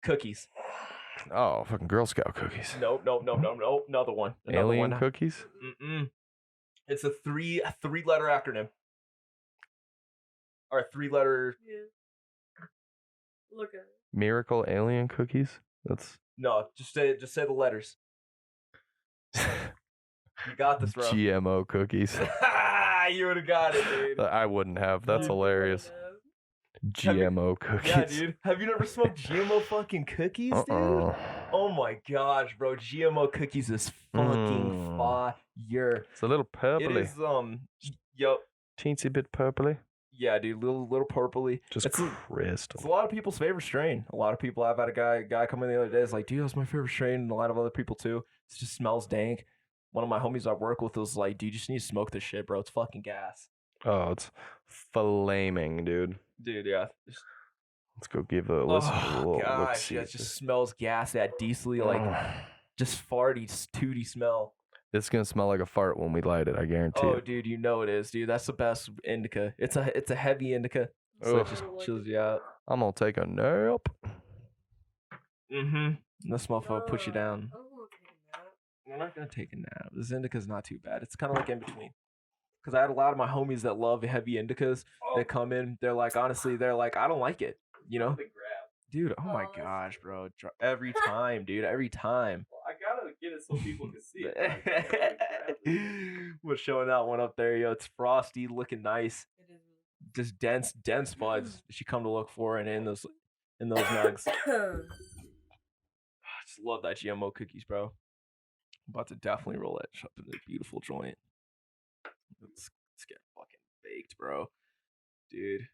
Cookies. Oh, fucking Girl Scout cookies. Nope. Another one. Alien cookies. It's a three-letter acronym. Or a three-letter. Yeah. Look at it. Miracle alien cookies? That's No, just say the letters. You got this, bro. GMO cookies. You would have got it, dude. I wouldn't have. That's hilarious. GMO cookies. Yeah, dude. Have you never smoked GMO fucking cookies, dude? Oh my gosh, bro. GMO cookies is fucking fire. It's a little purpley. It is, yo. Teensy bit purpley. Yeah, dude. Little purpley. Just crystal. It's a lot of people's favorite strain. A lot of people. I've had a guy come in the other day. It's like, dude, that's my favorite strain. And a lot of other people too. It just smells dank. One of my homies I work with was like, dude, you just need to smoke this shit, bro. It's fucking gas. Oh, it's flaming, dude. Dude, yeah. Let's go give a listen. Oh, gosh. Yeah, it just smells gas, that diesely, like, just farty, tooty smell. It's going to smell like a fart when we light it, I guarantee Oh, it. dude, you know it is, dude. That's the best indica. It's a heavy indica, so it just chills you out. I'm going to take a nap. Mm-hmm. This motherfucker puts you down. I'm not going to take a nap. This indica's not too bad. It's kind of like in between. Because I had a lot of my homies that love heavy indicas that come in. They're like, honestly, I don't like it. You know? Dude, oh my gosh, bro. Every time, dude. Every time. Well, I gotta get it so people can see it. We're showing that one up there, yo. It's frosty, looking nice. Just dense buds that you come to look for and in those nugs. I just love that GMO cookies, bro. I'm about to definitely roll that up in a beautiful joint. Let's get fucking baked, bro. Dude.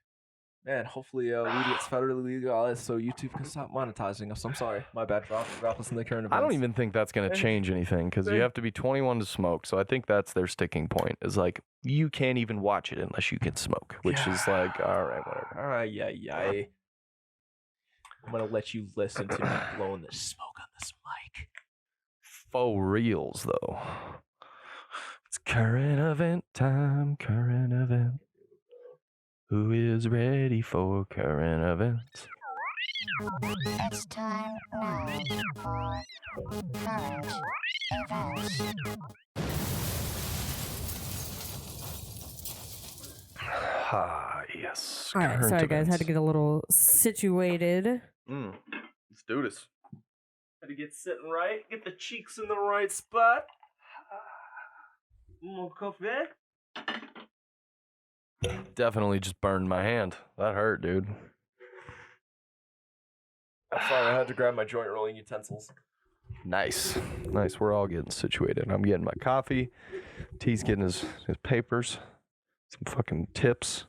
Man, hopefully weed gets federally legalized so YouTube can stop monetizing us. I'm sorry. My bad. Drop us in the current events. I don't even think that's going to change anything because you have to be 21 to smoke. So I think that's their sticking point is like, you can't even watch it unless you can smoke, which is like, all right, whatever. All right, yeah. I'm going to let you listen to me blowing the smoke on this mic. Faux reels, though. It's current event time, current event. Who is ready for current events? It's time now for current events. Yes. All right, sorry guys, had to get a little situated. Let's do this. Had to get sitting right, get the cheeks in the right spot. More coffee. Definitely just burned my hand. That hurt, dude. Sorry, I had to grab my joint rolling utensils. Nice. We're all getting situated. I'm getting my coffee. T's getting his papers. Some fucking tips.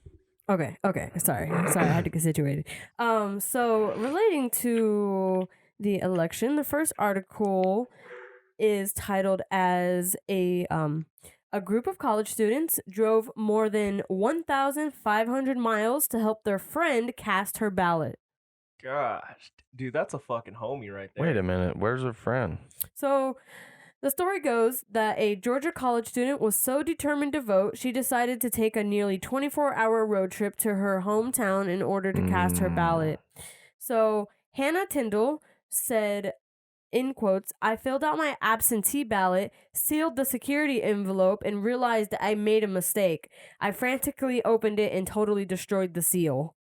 Okay. Sorry, I had to get situated. So relating to the election, the first article is titled as a group of college students drove more than 1,500 miles to help their friend cast her ballot. Gosh, dude, that's a fucking homie right there. Wait a minute. Where's her friend? So the story goes that a Georgia college student was so determined to vote, she decided to take a nearly 24-hour road trip to her hometown in order to cast her ballot. So Hannah Tyndall said, in quotes, "I filled out my absentee ballot, sealed the security envelope, and realized that I made a mistake. I frantically opened it and totally destroyed the seal."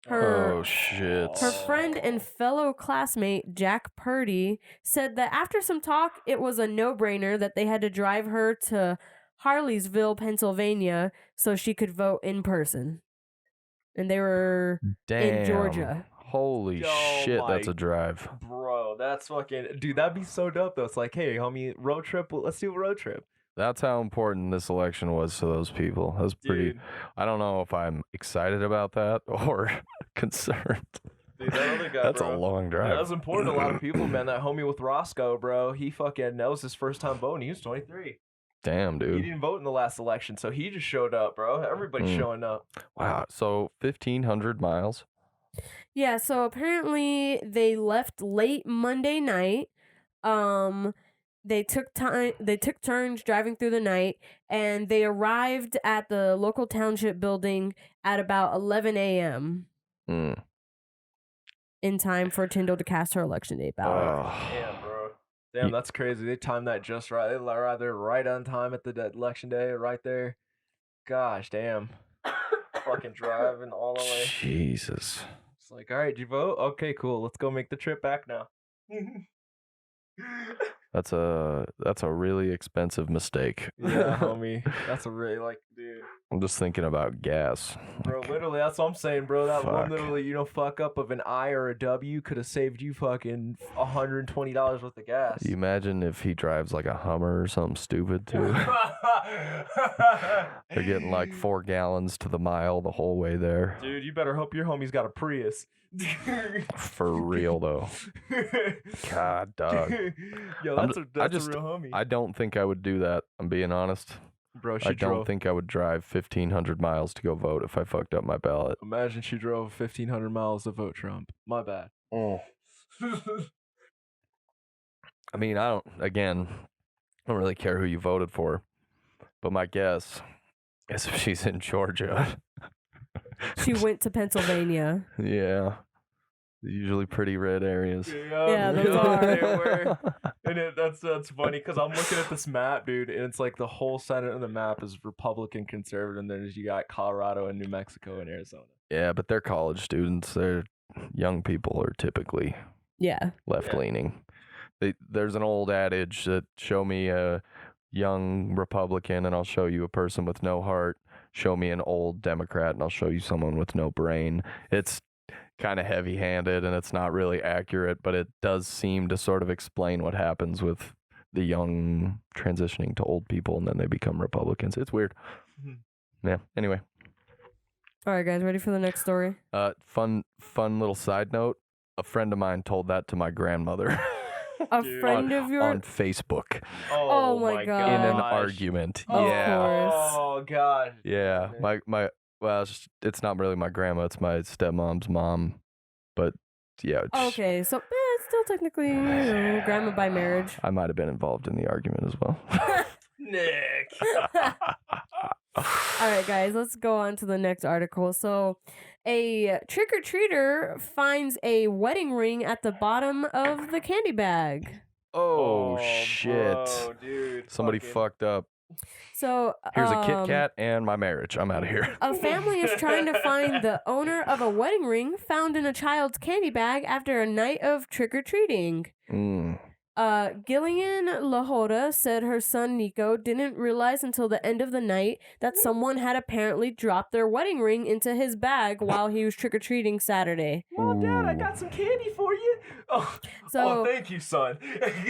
Oh, shit. Her friend and fellow classmate, Jack Purdy, said that after some talk, it was a no-brainer that they had to drive her to Harleysville, Pennsylvania, so she could vote in person. And they were in Georgia. Holy shit, that's a drive. Bro, that's fucking... Dude, that'd be so dope, though. It's like, hey, homie, road trip? Let's do a road trip. That's how important this election was to those people. That was pretty... Dude. I don't know if I'm excited about that or concerned. Dude, that other guy, that's bro, a long drive. That was important to a lot of people, man. That homie with Roscoe, bro, he fucking... That was his first time voting. He was 23. Damn, dude. He didn't vote in the last election, so he just showed up, bro. Everybody's showing up. Wow. So 1,500 miles? Yeah, so apparently they left late Monday night. They took turns driving through the night, and they arrived at the local township building at about 11 a.m. In time for Tyndall to cast her election day ballot. Damn, bro. Damn, that's crazy. They timed that just right. They arrived there right on time at the election day, right there. Gosh, damn. Fucking driving all the way. Jesus. It's like, all right, did you vote? Okay, cool. Let's go make the trip back now. That's a really expensive mistake. Yeah, homie. That's a really dude. I'm just thinking about gas. Bro, literally, that's what I'm saying, bro. That one Fuck. literally, fuck up of an I or a W could have saved you fucking $120 worth of gas. You imagine if he drives like a Hummer or something stupid too. They're getting like 4 gallons to the mile the whole way there. Dude, you better hope your homie's got a Prius. For real though. God, dog. Yo, I that's a real homie. I don't think I would do that. I'm being honest. Bro, I don't think I would drive 1,500 miles to go vote if I fucked up my ballot. Imagine she drove 1,500 miles to vote Trump. My bad. I mean, I don't really care who you voted for, but my guess is if she's in Georgia. She went to Pennsylvania. Yeah. Usually pretty red areas. Yeah, those are. They were. And that's funny because I'm looking at this map, dude, and it's like the whole center of the map is Republican conservative, and then you got Colorado and New Mexico and Arizona. Yeah, but they're college students. They're young people are typically left leaning. There's an old adage that show me a young Republican and I'll show you a person with no heart. Show me an old Democrat and I'll show you someone with no brain. It's kind of heavy-handed and it's not really accurate, but it does seem to sort of explain what happens with the young transitioning to old people and then they become Republicans. It's weird. Mm-hmm. Yeah. Anyway. All right, guys, ready for the next story? Fun little side note. A friend of mine told that to my grandmother. Friend of yours? On Facebook. Oh my God. In an argument. Of Yeah. course. Oh God. Yeah. Well, it's not really my grandma. It's my stepmom's mom. But yeah. Okay, so it's still technically grandma by marriage. I might have been involved in the argument as well. Nick. All right, guys, let's go on to the next article. So, a trick-or-treater finds a wedding ring at the bottom of the candy bag. Oh, shit. Bro, dude, Somebody fucked up. So, here's a Kit Kat and my marriage. I'm out of here. A family is trying to find the owner of a wedding ring found in a child's candy bag after a night of trick-or-treating. Gillian Lahora said her son Nico didn't realize until the end of the night that someone had apparently dropped their wedding ring into his bag while he was trick-or-treating Saturday. Mom, Dad, I got some candy for you. Oh, thank you, son.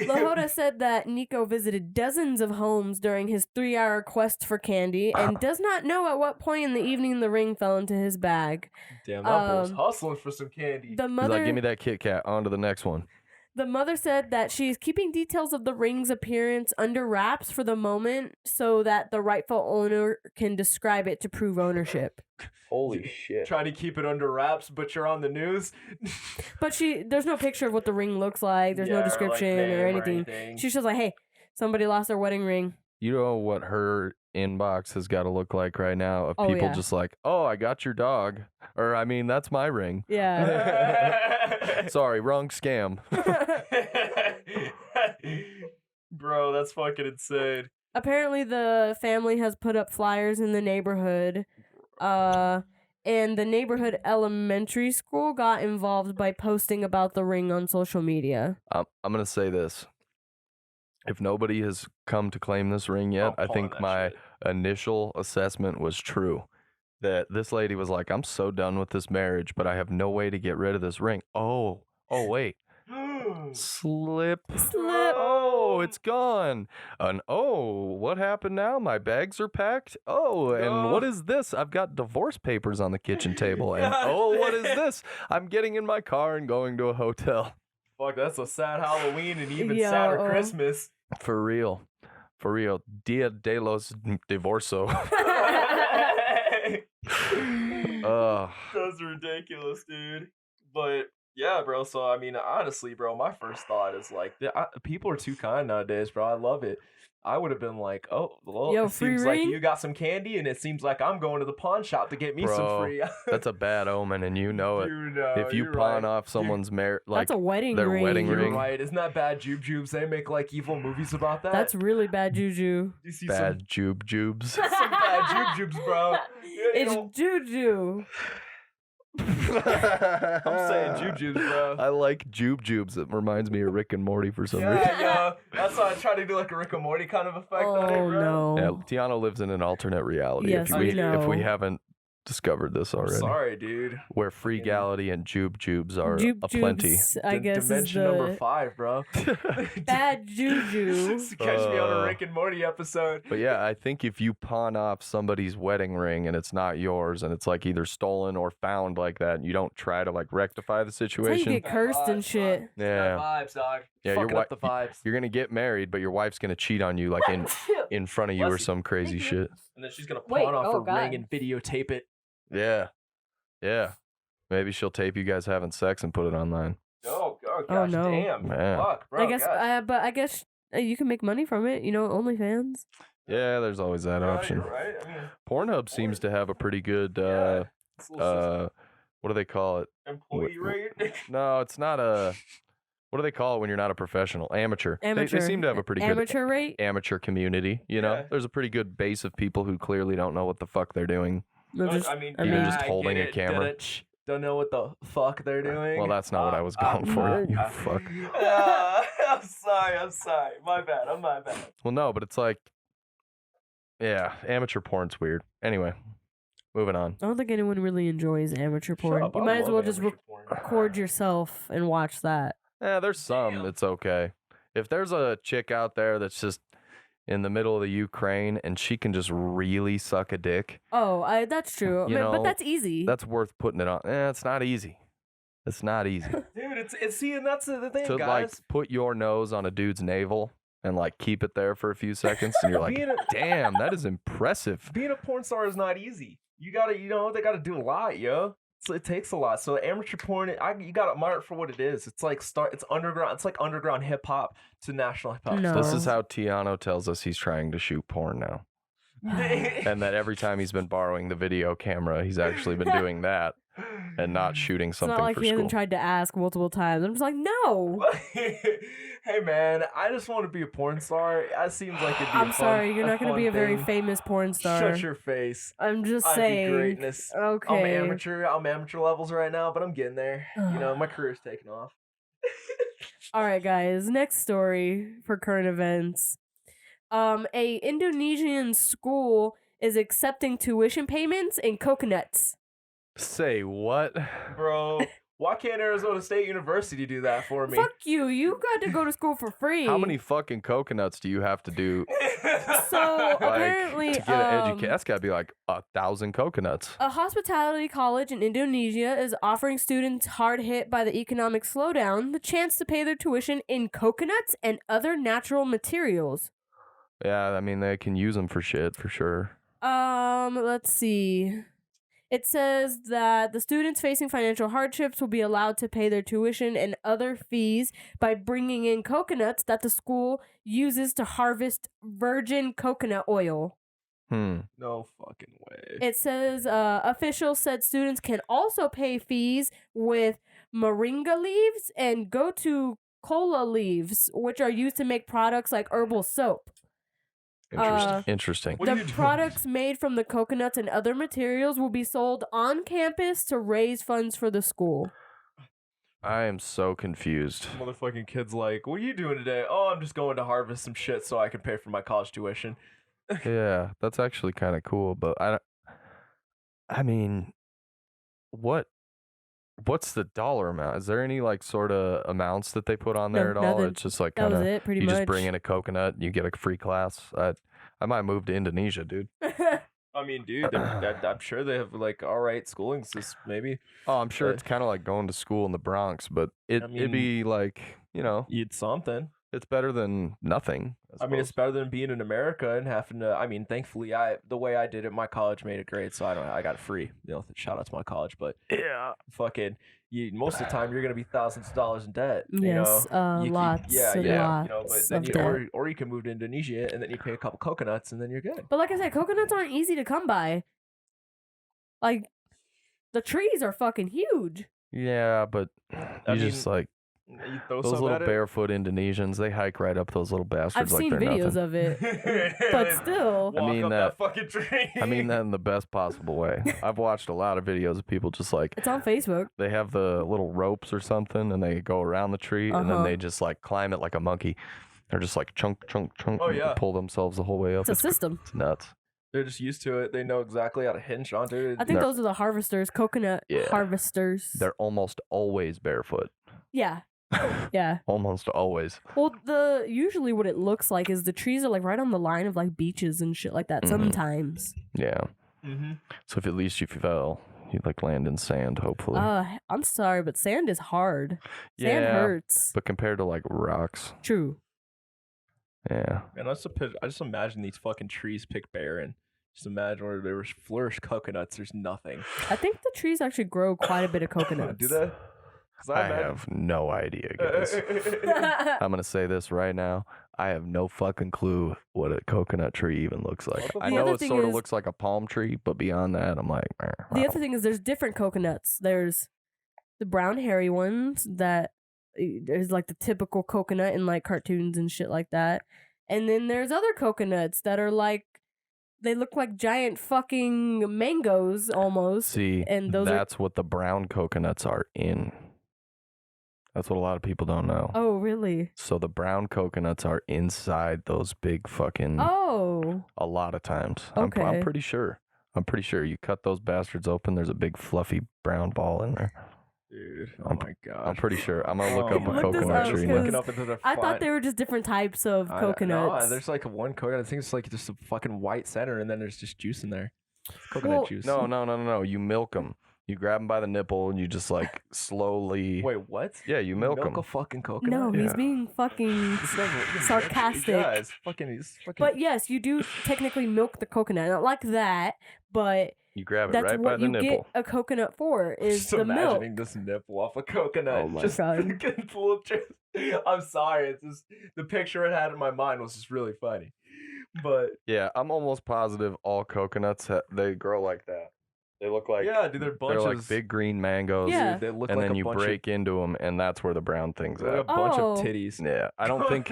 Lahora said that Nico visited dozens of homes during his 3-hour quest for candy and does not know at what point in the evening the ring fell into his bag. Damn, that boy's hustling for some candy. The mother, he's like, give me that Kit Kat. On to the next one. The mother said that she's keeping details of the ring's appearance under wraps for the moment so that the rightful owner can describe it to prove ownership. Holy shit. Trying to keep it under wraps, but you're on the news. But there's no picture of what the ring looks like. There's no description or anything. She's just like, hey, somebody lost their wedding ring. You know what her inbox has got to look like right now of people just like, oh, I got your dog. Or, I mean, that's my ring. Yeah. Sorry, wrong scam. Bro, that's fucking insane. Apparently, the family has put up flyers in the neighborhood. And the neighborhood elementary school got involved by posting about the ring on social media. I'm going to say this. If nobody has come to claim this ring yet, I think my initial assessment was true. That this lady was like, I'm so done with this marriage, but I have no way to get rid of this ring. Oh, wait. Slip. Oh, it's gone. And what happened now? My bags are packed. And what is this? I've got divorce papers on the kitchen table. And what is this? I'm getting in my car and going to a hotel. Fuck, that's a sad Halloween and even sadder Christmas. For real. Dia de los Divorso. That's ridiculous, dude. But yeah, bro. So I mean, honestly, bro, my first thought is like, people are too kind nowadays, bro. I love it. I would have been like, oh, well, it seems like you got some candy, and it seems like I'm going to the pawn shop to get me some free. That's a bad omen, and you know it. If you pawn off someone's that's a wedding their ring. Wedding ring. You're right. Isn't that bad jubes? They make like evil movies about that. That's really bad juju. You see bad jubes. Some bad jubes, bro. It's juju. I'm saying jujubes, bro. I like jubes. It reminds me of Rick and Morty for some reason. Yeah, yo. That's why I try to do like a Rick and Morty kind of effect on it, Oh bro. Yeah, no. Tiano lives in an alternate reality. Yes, if we if we know. haven't discovered this I'm already, sorry, dude. where frugality and jubes are Juke aplenty. jubes, I guess, is Dimension number the 5, bro. bad juju. Catch me on a Rick and Morty episode. But yeah, I think if you pawn off somebody's wedding ring and it's not yours and it's like either stolen or found like that, and you don't try to like rectify the That's how you situation. get cursed and shit. Yeah. Vibes, dog. Yeah, Fucking your up the vibes. You're gonna get married, but your wife's gonna cheat on you like in front of you or Bless you. some crazy Thank you. shit. And then she's gonna Wait, pawn off oh, her God. ring and videotape it. Yeah. Yeah. Maybe she'll tape you guys having sex and put it online. Oh gosh, Oh, no. damn. Man. Fuck, bro. I guess, gosh. but I guess you can make money from it. You know, OnlyFans. Yeah, there's always that option. You're right. I mean, Pornhub seems to have a pretty good yeah, it's a little what do they call it? employee rate. No, it's not a what do they call it when you're not a professional? Amateur. Amateur. They seem to have a pretty good Amateur rate. amateur community, you know? Yeah. There's a pretty good base of people who clearly don't know what the fuck they're doing. They're just- I mean, I Even mean- just I holding get a it, camera. didn't- Don't know what the fuck they're doing. Well, that's not what I was going for, you fuck. I'm sorry. My bad. I'm my bad. Well, no, but it's like yeah, amateur porn's weird. Anyway, moving on. I don't think anyone really enjoys amateur porn. up, You I might as love well just amateur porn. record yourself and watch that. Yeah, there's some. Damn. It's okay. If there's a chick out there that's just in the middle of the Ukraine and she can just really suck a dick, Oh, that's true. You but know, that's easy. that's worth putting it on. It's not easy. It's not easy. Dude, it's see, and that's the thing, To guys. like put your nose on a dude's navel and like keep it there for a few seconds and you're like, Being a- damn, that is impressive. Being a porn star is not easy. You gotta, they gotta do a lot, yo. So it takes a lot. So amateur porn, you gotta admire it for what it is. It's like it's underground. It's like underground hip hop to national hip hop. No. This is how Tiano tells us he's trying to shoot porn now. And that every time he's been borrowing the video camera, he's actually been doing that and not shooting It's something not like for he school. hasn't tried to ask multiple times. I'm just like, no. Hey man, I just want to be a porn star. That seems like it'd be. I'm sorry, you're not going to be a very famous porn star. Shut your face. I'm just I'd saying. be greatness. Okay. I'm amateur levels right now, but I'm getting there. My career's taking off. All right, guys. Next story for current events. A Indonesian school is accepting tuition payments in coconuts. Say what? Bro, why can't Arizona State University do that for me? Fuck you. You got to go to school for free. How many fucking coconuts do you have to do So apparently, to get an education? That's got to be like 1,000 coconuts. a hospitality college in Indonesia is offering students hard hit by the economic slowdown the chance to pay their tuition in coconuts and other natural materials. Yeah, I mean, they can use them for shit, for sure. Let's see. It says that the students facing financial hardships will be allowed to pay their tuition and other fees by bringing in coconuts that the school uses to harvest virgin coconut oil. No fucking way. It says officials said students can also pay fees with moringa leaves and gotu kola leaves, which are used to make products like herbal soap. Interesting. What are The you doing? products made from the coconuts and other materials will be sold on campus to raise funds for the school. I am so confused. Motherfucking kids like, what are you doing today? Oh, I'm just going to harvest some shit so I can pay for my college tuition. Yeah, that's actually kind of cool, but I mean, what's the dollar amount? Is there any like sort of amounts that they put on there at all? nothing. It's just like That was kind of it, pretty you much. just bring in a coconut, you get a free class. I might move to Indonesia, dude. I mean, dude, I'm sure they have like all right schooling system, maybe. Oh, I'm sure Uh, it's kind of like going to school in the Bronx, but it'd mean- be like, You'd something. it's better than nothing. I mean, it's suppose. better than being in America and having to. I mean, thankfully, the way I did it, my college made it great, so I got it free. Shout out to my college, but Yeah. fucking, most of the time you're gonna be thousands of dollars in debt. Yes, you know? lots and yeah, But lots then of you, debt. or you can move to Indonesia and then you pay a couple coconuts and then you're good. But like I said, coconuts aren't easy to come by. Like, the trees are fucking huge. Yeah, but you I just like You throw Those some little at it? barefoot Indonesians, they hike right up those little bastards I've like seen they're videos nothing. of it, but still. Walk mean up that- fucking tree. I mean that in the best possible way. I've watched a lot of videos of people just like It's on Facebook. they have the little ropes or something and they go around the tree and then Uh-huh. they just like climb it like a monkey. They're just like chunk, chunk, chunk, Oh, and yeah. pull themselves the whole way up. It's a system. It's nuts. They're just used to it. They know exactly how to hinge onto it. I think They're- those are the harvesters, coconut Yeah. harvesters. They're almost always barefoot. Yeah. Yeah. Almost always. Well, usually what it looks like is the trees are like right on the line of like beaches and shit like that. Mhm. Sometimes. Yeah. Mm-hmm. So if at least you fell, you'd like land in sand, hopefully. I'm sorry, but sand is hard. Sand hurts. But compared to like rocks, True. yeah. And I just imagine these fucking trees pick barren. Just imagine where there was flourish coconuts. There's nothing. I think the trees actually grow quite a bit of coconuts. Do they? 'Cause I imagine- have no idea, guys. I'm gonna say this right now. I have no fucking clue what a coconut tree even looks like. The I other know it thing sort of is- looks like a palm tree, but beyond that, I'm like, The other thing is there's different coconuts. There's the brown hairy ones that is like the typical coconut in like cartoons and shit like that. And then there's other coconuts that are like they look like giant fucking mangoes almost. see, and those are- that's what the brown coconuts are in. That's what a lot of people don't know. Oh, really? So the brown coconuts are inside those big fucking. Oh. A lot of times. Okay. I'm pretty sure. I'm pretty sure you cut those bastards open. There's a big fluffy brown ball in there. Dude, I'm- my god. I'm pretty sure. I'm gonna look Oh up a my Look this coconut up, tree. because- now. Looking up into the I thought fine- they were just different types of No, coconuts. there's like one coconut. I think it's like just a fucking white center, and then there's just juice in there. Coconut Well, juice. No. You milk them. You grab them by the nipple and you just like slowly. Wait, what? Yeah, you milk Milk them. a fucking coconut? No, he's Yeah. being fucking sarcastic. Yeah, it's fucking. But yes, you do technically milk the coconut. Not like that, but You grab it that's right by what the you nipple. get a coconut for is Just the milk. imagining this nipple off a coconut. Oh my just God. fucking full of juice. I'm sorry. It's just the picture it had in my mind was just really funny. But Yeah, I'm almost positive all coconuts they grow like that. They look like yeah, dude, they're they're bunches. like big green mangoes. Yeah. Dude, they look And like then a you bunch break into them, and that's where the brown thing's of, like a at. bunch Oh. of titties. Yeah, I don't think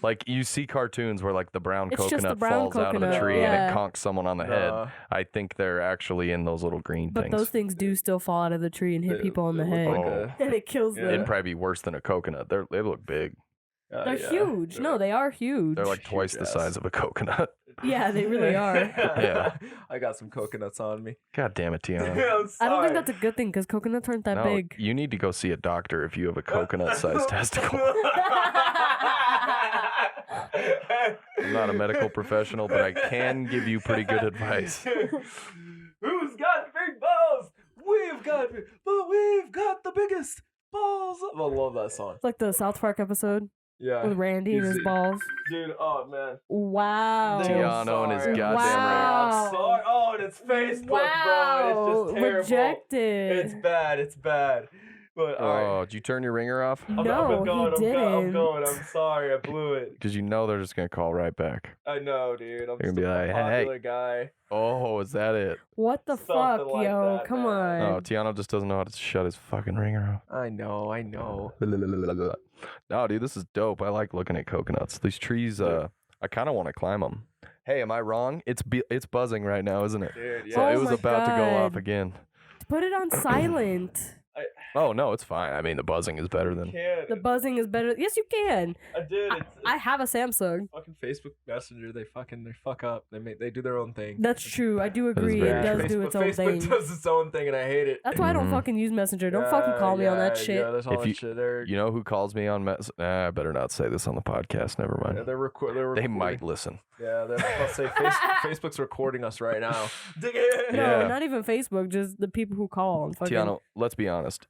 like you see cartoons where like the brown It's just the coconut brown falls out of the coconut, tree and yeah. it conks someone on the head. Nah, I think they're actually in those little green But things. those things do still fall out of the tree and hit They- people on the they head. look like Oh. And it kills Yeah. them. It'd probably be worse than a coconut. They look big. They're yeah. huge. No, they are huge. They're like twice the Huge size ass. of a coconut. Yeah, they really are. Yeah. I got some coconuts on me. God damn it, Teano. I'm I don't sorry. think that's a good thing because coconuts aren't that No, big. you need to go see a doctor if you have a coconut-sized testicle. I'm not a medical professional, but I can give you pretty good advice. Who's got big balls? We've got the biggest balls. I love that song. It's like the South Park episode Yeah, with Randy and Is his it- balls. dude. Oh man. Wow. Dude, I'm Teano and his sorry. goddamn Wow. I'm sorry. Oh, and it's Facebook, Wow. bro. It's just terrible. Rejected. It's bad. It's bad. But all right. Oh, did you turn your ringer off? I'm No, going, he I'm didn't. going. I'm sorry. I blew it. Because you know they're just gonna call right back. I know, dude. I'm They're gonna just be a like, "Hey." popular guy. Oh, is that it? What the Something fuck, like yo? that, Come man. Oh, on. Teano just doesn't know how to shut his fucking ringer I know. off. No, dude, this is dope. I like looking at coconuts. These trees, I kind of want to climb them. Hey, am I wrong? It's buzzing right now, isn't it? Dude, So Oh it was my about to go off God. again. Put it on silent. Oh no, it's fine. I mean, the buzzing is better than. The buzzing is better. Yes, you can. I did. I have a Samsung. Fucking Facebook Messenger. They fuck up. They do their own thing. That's true. I do That is agree. very It does true. do its own Facebook thing. does its own thing, and I hate it. That's why I don't Mhm. fucking use Messenger. Don't fucking call me on that shit. Yeah, there's all If that you- shit. They're You know who calls me on mess? Nah, I better not say this on the podcast. Never mind. they're They recording. might listen. Yeah, they're about to say Facebook's recording us right now. No, Yeah. not even Facebook. Just the people who call. And fucking... Teano, let's be honest.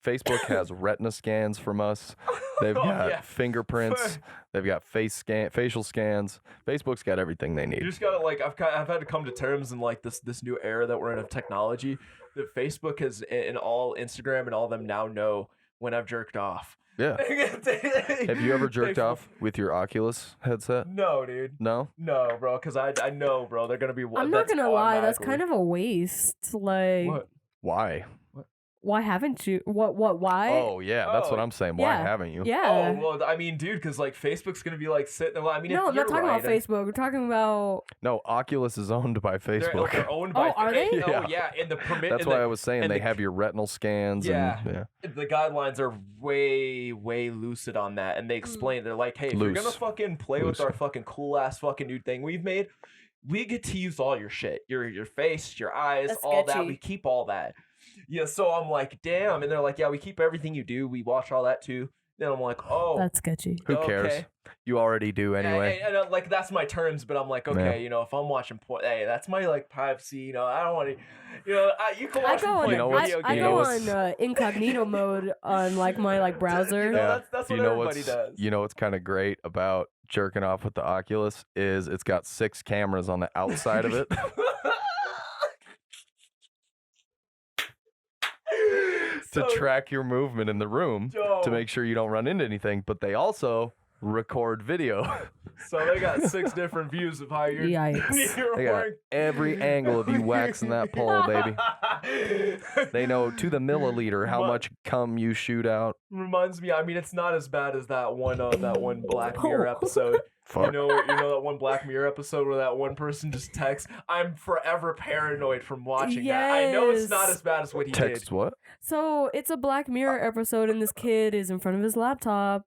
Facebook has retina scans from us. They've Oh, got yeah. fingerprints. They've got facial scans. Facebook's got everything they You need. just gotta like I've had to come to terms in like this new era that we're in of technology that Facebook has and all Instagram and all of them now know when I've jerked off. Yeah. Have you ever jerked off with your Oculus headset? No, dude. No. No, bro, because I know, bro, they're gonna be. I'm not gonna lie. That's kind of a waste. Like, What? Why? Why haven't you? Why? Oh yeah, that's what Oh, I'm saying. Why yeah. haven't you? Yeah. Oh well, I mean, dude, because like Facebook's gonna be like sitting there. Well, I mean, No, I'm you're not talking right. about Facebook. We're talking about. No, Oculus is owned by Facebook. They're owned by. are they? Oh Yeah. yeah, and the permit. That's and why the, I was saying and they the- have your retinal scans. Yeah. And, The guidelines are way lucid on that, and they explain. They're like, hey, if you're gonna Loose. fucking play with our fucking cool ass fucking new thing we've made, we get to use all your shit, your face, your eyes, That's all that. sketchy. We keep all that. Yeah, so I'm like, damn, and they're like, yeah, we keep everything you do. We watch all that too. Then I'm like, oh, That's sketchy. Who cares? Okay. You already do anyway. And, like that's my terms, but I'm like, okay, Yeah. you know, if I'm watching porn, hey, that's my like privacy. You know, I don't want to, you know, you can I watch go me on. play know video what's- I games. know go what's- on incognito mode on like my like browser. You know, Yeah. that's what you know everybody what's does. you know what's kind of great about jerking off with the Oculus is it's got 6 cameras on the outside of it. To So- track your movement in the room Yo. to make sure you don't run into anything, but they also record video. So they got 6 different views of how you're. Yikes. you're They got wearing- every angle of you waxing that pole, baby. They know to the milliliter how What? much cum you shoot out. Reminds me. I mean, it's not as bad as that one Black Mirror episode. Fuck. You know that one Black Mirror episode where that one person just texts. I'm forever paranoid from watching that. I know it's not Yes. as bad as what he Text did. what? So it's a Black Mirror episode, and this kid is in front of his laptop,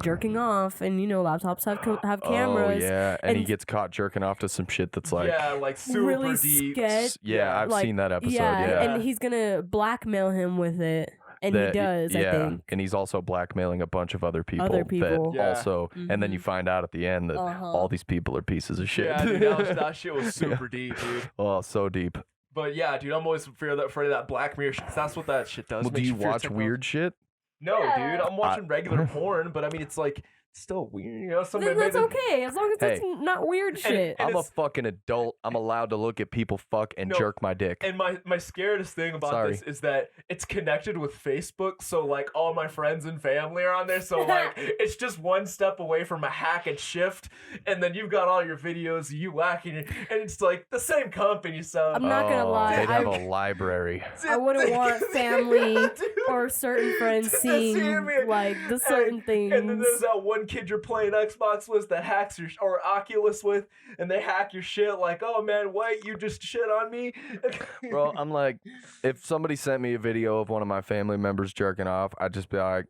jerking off, and you know laptops have cameras. Oh yeah, and he and- gets caught jerking off to some shit that's like, yeah, like super really deep. sketch. yeah, I've like, seen that episode. Yeah, Yeah, and he's gonna blackmail him with it, and That- he does. yeah, I think. and he's also blackmailing a bunch of other people. people. That Yeah. also, and then you Mhm. find out at the end that Uh-huh. all these people are pieces of shit. Yeah, dude, that shit was super deep, dude. Oh, so deep. But yeah, dude, I'm always afraid of that Black Mirror shit. 'Cause that's what that shit does. Well, do makes you fear watch technology. weird shit? No, Yeah. dude, I'm watching regular porn, but I mean, it's like still weird. You know, somebody That's made okay, as long as it's Hey. not weird shit. and I'm a it's- fucking adult. I'm allowed to look at people fuck and No, jerk my dick. And my scariest thing about this is that it's connected with Facebook, so like all my friends and family are on there. So like it's just one step away from a hack and shift, and then you've got all your videos of you whacking, and it's like the same company. So I'm not gonna Oh, lie, They'd have I- a library. I wouldn't want family Dude. or certain friends To seeing see me. like the certain things. And then there's that one kid you're playing Xbox with that hacks your or Oculus with, and they hack your shit. Like, oh man, wait, you just shit on me, Bro, I'm like, if somebody sent me a video of one of my family members jerking off, I'd just be like,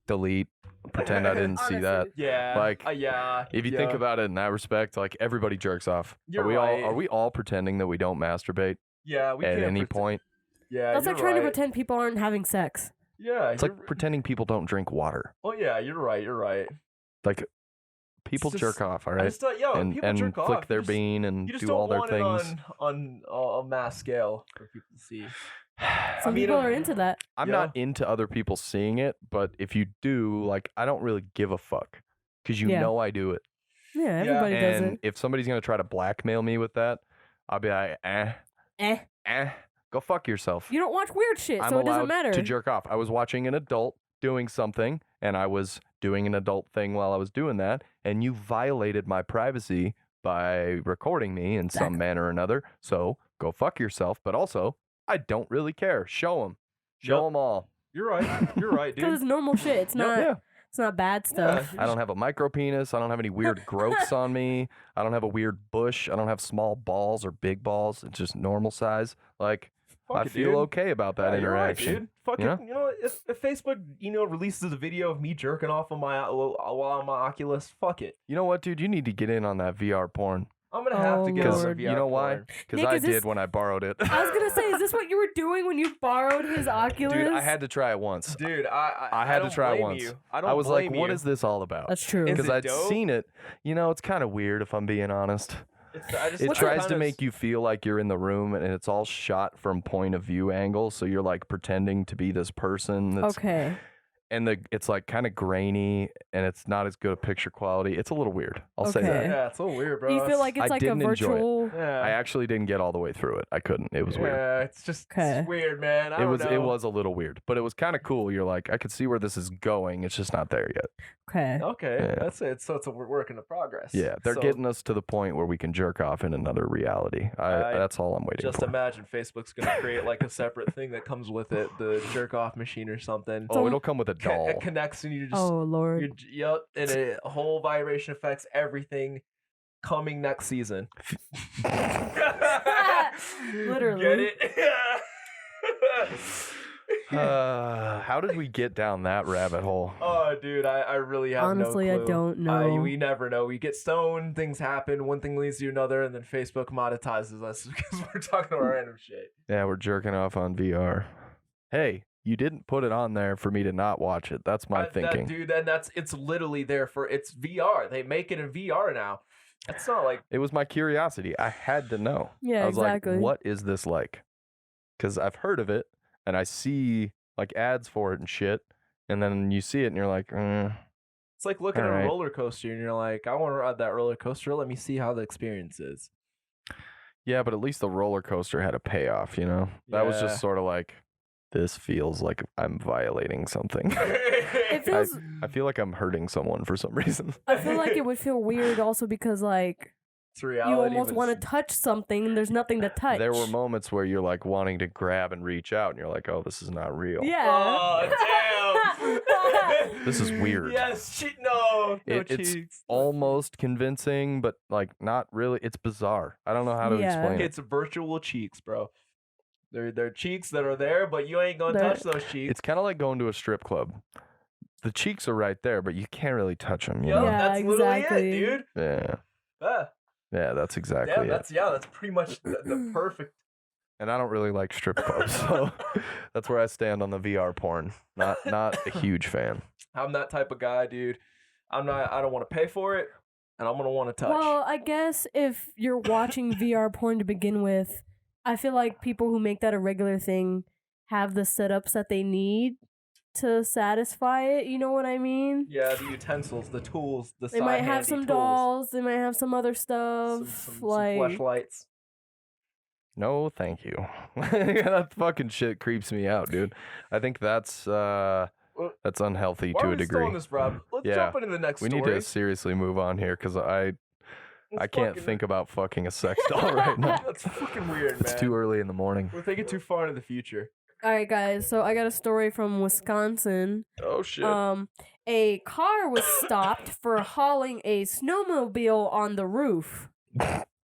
delete, pretend I didn't see that. Yeah, Like, yeah. If you yeah. think about it in that respect, like everybody jerks off. You're are we right. all are we all pretending that we don't masturbate yeah, we at can't any pretend- point? Yeah, That's like you're trying to right. pretend people aren't having sex. Yeah, It's like pretending people don't drink water. oh yeah, you're right. You're right. Like people just- jerk off, all I right? just thought, and people jerk flick off. their you just, bean and you just do don't all their want things. it on a mass scale for people to see. Some mean, people uh, are into that. I'm Yeah. not into other people seeing it, but if you do, like, I don't really give a fuck because you Yeah. know I do it. Yeah, everybody does And it. if somebody's gonna try to blackmail me with that, I'll be like, go fuck yourself. You don't watch weird shit, I'm so it allowed doesn't matter. to jerk off. I was watching an adult doing something, and I was doing an adult thing while I was doing that, and you violated my privacy by recording me in some Exactly. manner or another. So go fuck yourself. But also, I don't really care. Show them. Show Yep. them all. You're right. You're right, Because dude. it's normal shit. It's not. Yeah. It's not bad stuff. I don't have a micro penis. I don't have any weird growths on me. I don't have a weird bush. I don't have small balls or big balls. It's just normal size. Like, Fuck I it, feel dude. okay about that Yeah, you're right, interaction. dude. Fuck You know? it. You know, if Facebook, releases a video of me jerking off on while on my Oculus, fuck it. You know what, dude? You need to get in on that VR porn. I'm gonna have to Oh, get on the Lord. VR You know why? porn. Because Nick, I is did this- when I borrowed it. I was gonna say, is this what you were doing when you borrowed his Oculus? Dude, I had to try it once. Dude, I had to don't try it blame once. You. I don't I was like, blame what you. is this all about? That's true. Is Because it I'd dope? seen it. You know, it's kind of weird if I'm being honest. I just It like tries kind to of- make you feel like you're in the room and it's all shot from point of view angle. So you're like pretending to be this person. That's, Okay. and it's like kind of grainy, and it's not as good a picture quality. It's a little weird. I'll say that. Okay. Yeah, it's a little weird, bro. You feel like it's I like a didn't enjoy it. virtual. Yeah. I actually didn't get all the way through it. I couldn't. It was weird. Yeah, it's just Okay. it's weird, man. I It don't was know. it was a little weird, but it was kind of cool. You're like, I could see where this is going. It's just not there yet. Okay. Okay, Yeah. that's it. So it's a work in progress. Yeah, they're So getting us to the point where we can jerk off in another reality. That's all I'm waiting just for. imagine Facebook's gonna create like a separate thing that comes with it, the jerk off machine or something. Oh, it'll come with a doll. It connects and you just Oh Lord. yep, and a whole vibration affects everything coming next season. Literally. Get it? How did we get down that rabbit hole? Oh, dude, I really have Honestly, no I clue. don't know. We never know. We get stoned, things happen, one thing leads to another, and then Facebook monetizes us because we're talking about random shit. Yeah, we're jerking off on VR. Hey, you didn't put it on there for me to not watch it. That's my thinking. Dude, and it's literally there for it's VR. They make it in VR now. It's not like It was my curiosity. I had to know. Yeah, I was exactly. like, what is this like? Because I've heard of it, and I see like ads for it and shit, and then you see it, and you're like, it's like looking at Alright. a roller coaster, and you're like, I want to ride that roller coaster. Let me see how the experience is. yeah, but at least the roller coaster had a payoff, you know? That was Yeah. just sort of like, this feels like I'm violating something. It feels. I feel like I'm hurting someone for some reason. I feel like it would feel weird also because like It's reality. you almost but want to it's- touch something and there's nothing to touch. There were moments where you're like wanting to grab and reach out, and you're like, oh, this is not real. Yeah. Oh, damn. This is weird. Yes, no It's cheeks. almost convincing, but like not really. It's bizarre. I don't know how to Yeah. explain it. It's virtual cheeks, bro. They're cheeks that are there, but you ain't gonna touch those cheeks. It's kind of like going to a strip club. The cheeks are right there, but you can't really touch them. You Yep, know? Yeah, that's literally exactly. it, dude. Yeah. Ah, Yeah, that's exactly damn, it. that's pretty much the perfect. And I don't really like strip clubs, so that's where I stand on the VR porn. Not a huge fan. I'm that type of guy, dude. I don't want to pay for it, and I'm gonna want to touch. Well, I guess if you're watching VR porn to begin with, I feel like people who make that a regular thing have the setups that they need to satisfy it. You know what I mean? Yeah, the utensils, the tools, the They side might have handy some tools. dolls. They might have some other stuff. Some like fleshlights. No, thank you. That fucking shit creeps me out, dude. I think that's unhealthy Why to are a we still degree. on this, Rob? Let's Yeah. jump into the next We story. need to seriously move on here because I Let's can't fucking- think about fucking a sex doll right now. That's fucking weird, man. It's too early in the morning. We're thinking too far into the future. All right, guys. So I got a story from Wisconsin. Oh shit. A car was stopped for hauling a snowmobile on the roof.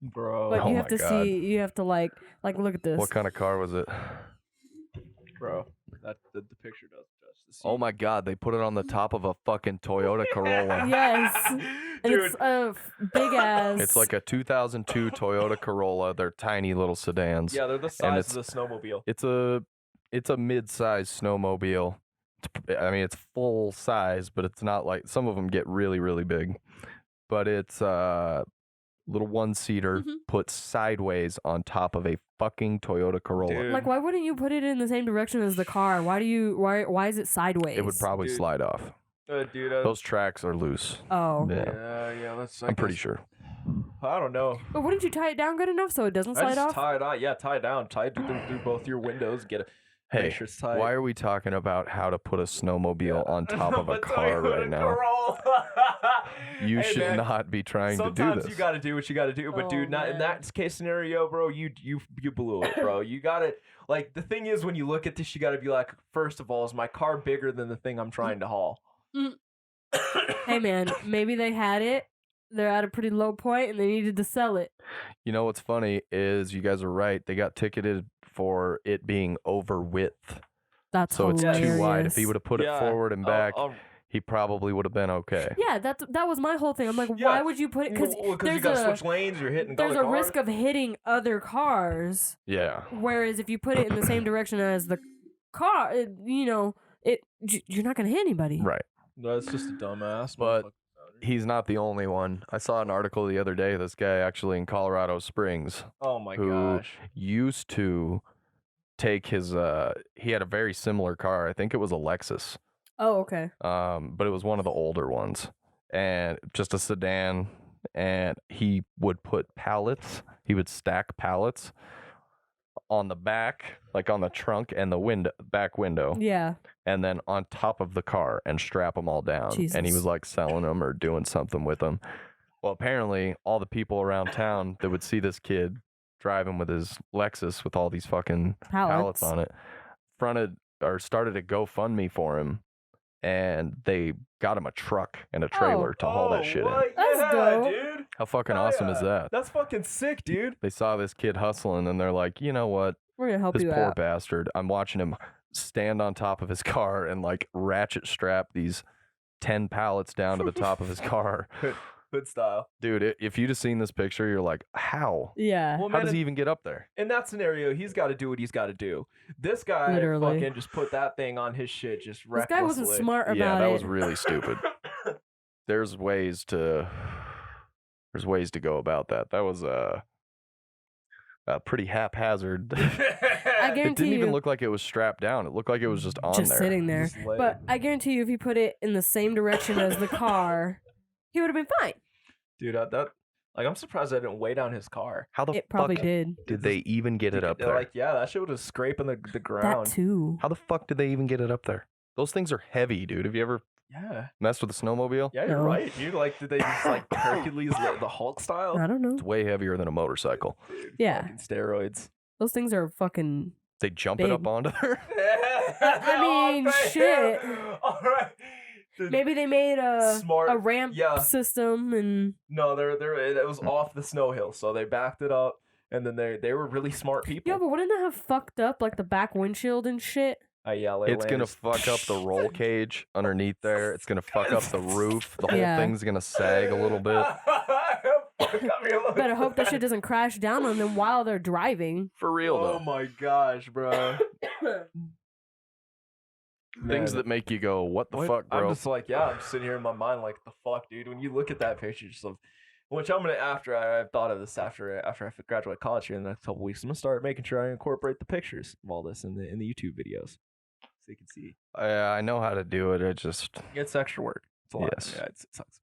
Bro. But Oh you my have to God. you have to like look at this. What kind of car was it? Bro. That the picture does justice. Oh my god, they put it on the top of a fucking Toyota Corolla. Yes. And Dude. it's a big ass. It's like a 2002 Toyota Corolla. They're tiny little sedans. Yeah, they're the size of the snowmobile. It's a mid-sized snowmobile. I mean, it's full size, but it's not like some of them get really, really big. But it's a little one-seater put sideways on top of a fucking Toyota Corolla. Dude. like, why wouldn't you put it in the same direction as the car? Why is it sideways? It would probably Dude. slide off. Dude. Those tracks are loose. Oh. Yeah, Yeah, that's. I'm pretty sure. I don't know. But wouldn't you tie it down good enough so it doesn't I slide just off? tie it on. Yeah, tie it down. Tie it through both your windows. Get it. Hey, Make sure it's tight. why are we talking about how to put a snowmobile on top of a But car Toyota right now? Corolla. You Hey, should man, not be trying to do Sometimes this. you gotta do what you gotta do, but Oh, dude, not in man. that case scenario, bro. You blew it, bro. You gotta like the thing is when you look at this, you gotta be like, first of all, is my car bigger than the thing I'm trying to haul? Hey man, maybe they had it. They're at a pretty low point and they needed to sell it. You know what's funny is you guys are right. They got ticketed for it being over width. That's So it's hilarious. too wide. If he would have put it Yeah. forward and back, Oh, he probably would have been okay. Yeah, that was my whole thing. I'm like, Yeah. why would you put it? Because you there's gotta a switch lanes. You're hitting. there's other a risk cars. of hitting other cars. Yeah. Whereas if you put it in the same direction as the car, you're not gonna hit anybody. Right. No, it's just a dumbass. But- motherfucker. He's not the only one. I saw an article the other day. This guy actually in Colorado Springs Oh my who gosh. used to take his he had a very similar car. I think it was a Lexus. Oh, okay. But it was one of the older ones, and just a sedan. And he would put pallets. He would stack pallets on the back, like on the trunk and the back window. Yeah. And then on top of the car and strap them all down. Jesus. And he was like selling them or doing something with them. Well, apparently all the people around town that would see this kid driving with his Lexus with all these fucking pallets on it, started a GoFundMe for him, and they got him a truck and a trailer to haul that shit in. That's dope. dude. How fucking awesome is that? That's fucking sick, dude. They saw this kid hustling and they're like, you know what? We're gonna help This you poor out. bastard. I'm watching him stand on top of his car and like ratchet strap these 10 pallets down to the top of his car. Hood style. Dude, if you'd have seen this picture, you're like, how? Yeah. Well, How man, does he even get up there? in that scenario, he's got to do what he's got to do. This guy Literally. fucking just put that thing on his shit just This recklessly. guy wasn't smart about Yeah, it. that was really stupid. There's ways to go about that. That was pretty haphazard. I It guarantee didn't even you, look like it was strapped down. It looked like it was just on just there. sitting there. Just laying. But I guarantee you, if he put it in the same direction as the car, he would have been fine. Dude, I'm surprised I didn't weigh down his car. How the It probably fuck did. did they even get it up there? Like, yeah, that shit was scraping the ground. That too. How the fuck did they even get it up there? Those things are heavy, dude. Have you ever Yeah. messed with a snowmobile? Yeah, you're No. right, dude. Like, did they just like Hercules the Hulk style? I don't know. It's way heavier than a motorcycle. Dude, Yeah. fucking steroids. Those things are fucking. They jump it up Big. onto there. I mean, shit. All right. Dude, Maybe they made a Smart. ramp Yeah. system and No, it was off the snow hill, so they backed it up, and then they were really smart people. yeah, but wouldn't that have fucked up like the back windshield and shit? It's gonna fuck up the roll cage underneath there. It's gonna fuck up the roof. The whole Yeah. thing's gonna sag a little bit. Better hope that shit doesn't crash down on them while they're driving. For real Oh though. my gosh, bro. Things Man. that make you go, what the fuck, I'm bro? just like, yeah, I'm sitting here in my mind like, the fuck, dude. When you look at that picture, just of, which I'm gonna I've thought of this after I graduate college here in the next couple weeks. I'm gonna start making sure I incorporate the pictures of all this in the YouTube videos, so you can see. I know how to do it. It just, It's extra work. It's a lot. Yes. Yeah, it sucks.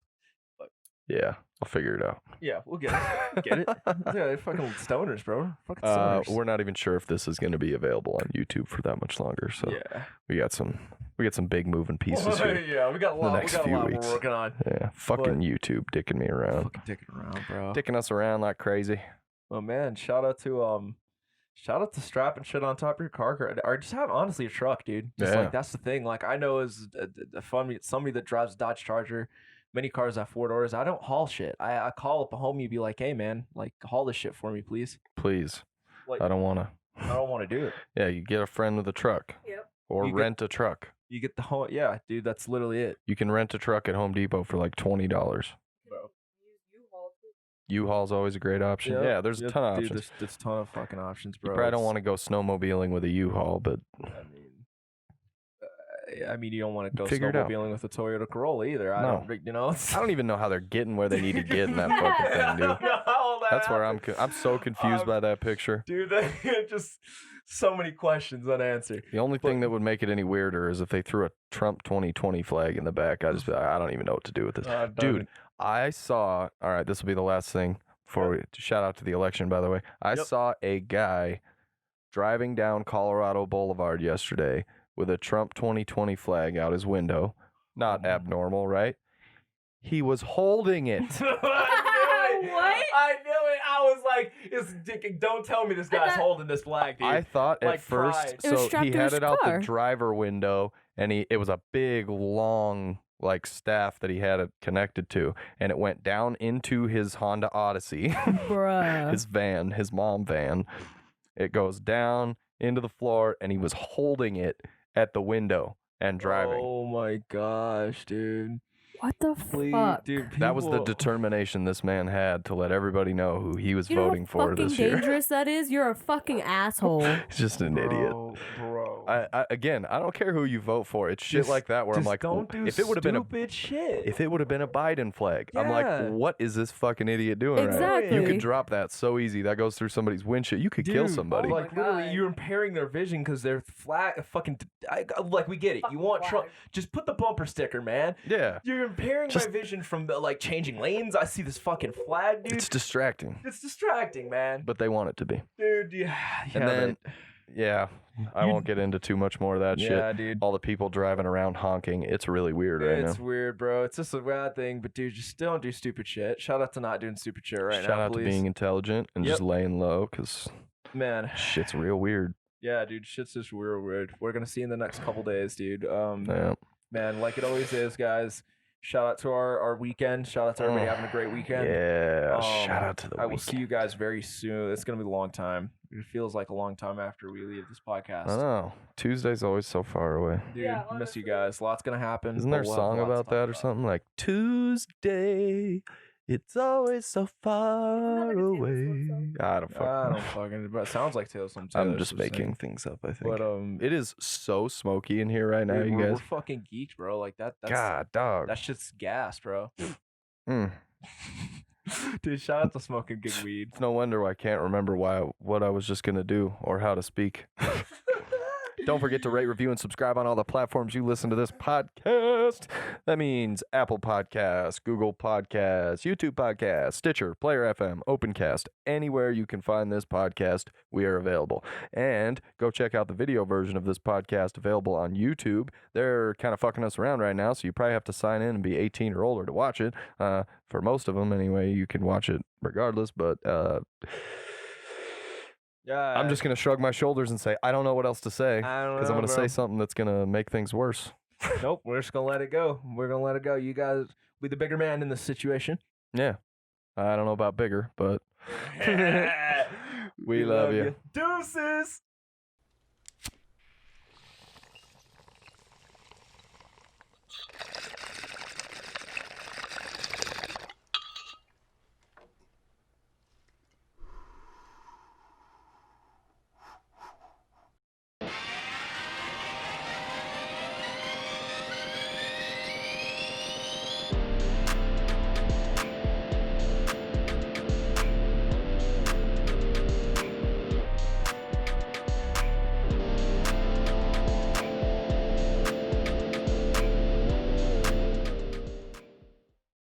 yeah, I'll figure it out. Yeah, we'll get it. Get it? Yeah, they're fucking stoners, bro. Fucking stoners. We're not even sure if this is going to be available on YouTube for that much longer. So Yeah. we got some big moving pieces here. Yeah, we got a the lot. We next got a few lot weeks. we're working on. Yeah, fucking YouTube dicking me around, Fucking dicking around, bro. dicking us around like crazy. Oh man, shout out to strapping shit on top of your car, or just have honestly a truck, dude. Just Yeah. like that's the thing. Like I know as somebody that drives a Dodge Charger, many cars have 4 doors. I don't haul shit. I call up a homie, be like, hey man, like haul this shit for me, please. Please, Like I don't want to. I don't want to do it. Yeah, you get a friend with a truck. Yep. Or You get- rent a truck. You get the whole yeah, dude. That's literally it, You can rent a truck at Home Depot for like $20. bro. U-Haul's always a great option. Yep, Yeah, there's a yep, ton of dude, options. There's a ton of fucking options, bro. You probably don't It's- want to go snowmobiling with a U-Haul, but I mean, you don't want to go Figure it out. snowmobiling with a Toyota Corolla either. I No. don't, you know. I don't even know how they're getting where they need to get in that fucking thing, dude. That's where I'm so confused by that picture. Dude, just so many questions unanswered. The only thing that would make it any weirder is if they threw a Trump 2020 flag in the back. I don't even know what to do with this. Dude, I saw, all right, this will be the last thing before we shout out to the election, by the way. I Yep. saw a guy driving down Colorado Boulevard yesterday with a Trump 2020 flag out his window. Not abnormal, right? He was holding it. What? I knew it. I was like, don't tell me this guy's thought- holding this flag, dude. I thought at Like first, pride. It was so strapped he to had his it out car. the driver window, and it was a big, long, like staff that he had it connected to, and it went down into his Honda Odyssey, Bruh. his van, his mom van. It goes down into the floor, and he was holding it at the and driving. Oh my gosh, dude. What the Please, fuck? dude. That was the people- determination this man had to let everybody know who he was You know voting how for fucking this year. dangerous that is? You're a fucking asshole. He's just an idiot. Bro. Again, I don't care who you vote for. It's shit Just- like that where I'm just like, don't do if it would have been a stupid shit. if it would have been a Biden flag, I'm Yeah. like, what is this fucking idiot doing? Right? Exactly. You could drop that so easy. That goes through somebody's windshield. You could kill Dude, somebody. Like my literally, God. you're impairing their vision because they're flat. Fucking, like we get it. You want Trump? Just put the bumper sticker, man. Yeah. You're impairing my vision from the, like changing lanes. I see this fucking flag, dude. It's distracting, It's distracting, man. but they want it to be. Dude, yeah. And then, yeah, I You- won't get into too much more of that shit. Yeah, dude. All the people driving around honking. It's really weird right It's now. weird, bro. It's just a bad thing, but dude, just don't do stupid shit. Shout out to not doing stupid shit right now, Shout out please. to being intelligent and just laying low because Man, shit's real weird. yeah, dude, shit's just real weird. We're gonna see in the next couple days, dude. Yeah. Man, like it always is, guys. Shout out to our weekend. Shout out to everybody having a great weekend. Yeah. Shout out to the I will see you guys very soon. It's gonna be a long time. It feels like a long time after we leave this podcast. I know. Tuesday's always so far away. Dude, Yeah, miss you guys. Lots gonna happen. Isn't there a but we'll have song lots to about talk that or something like Tuesday? It's always so far like a Taylor Swift away. song? I don't I don't fucking. fucking. But it sounds like Taylor Swift. I'm just making things up. I think. But It is so smoky in here right now, dude, you we're guys. fucking geeked, bro. Like that. That's, God, dog. that shit's gas, bro. Mm. Dude, shout out to smoking good weed. It's no wonder why I can't remember what I was just gonna do or how to speak. Don't forget to rate, review, and subscribe on all the platforms you listen to this podcast. That means Apple Podcasts, Google Podcasts, YouTube Podcasts, Stitcher, Player FM, Opencast. Anywhere you can find this podcast, we are available. And go check out the video version of this podcast available on YouTube. They're kind of fucking us around right now, so you probably have to sign in and be 18 or older to watch it. For most of them, anyway, you can watch it regardless, but... Yeah, I'm just going to shrug my shoulders and say, I don't know what else to say. I don't Because I'm know, going to bro. say something that's going to make things worse. Nope, we're just gonna let it go. We're gonna let it go. You guys be the bigger man in this situation. Yeah. I don't know about bigger, but we love you. Deuces.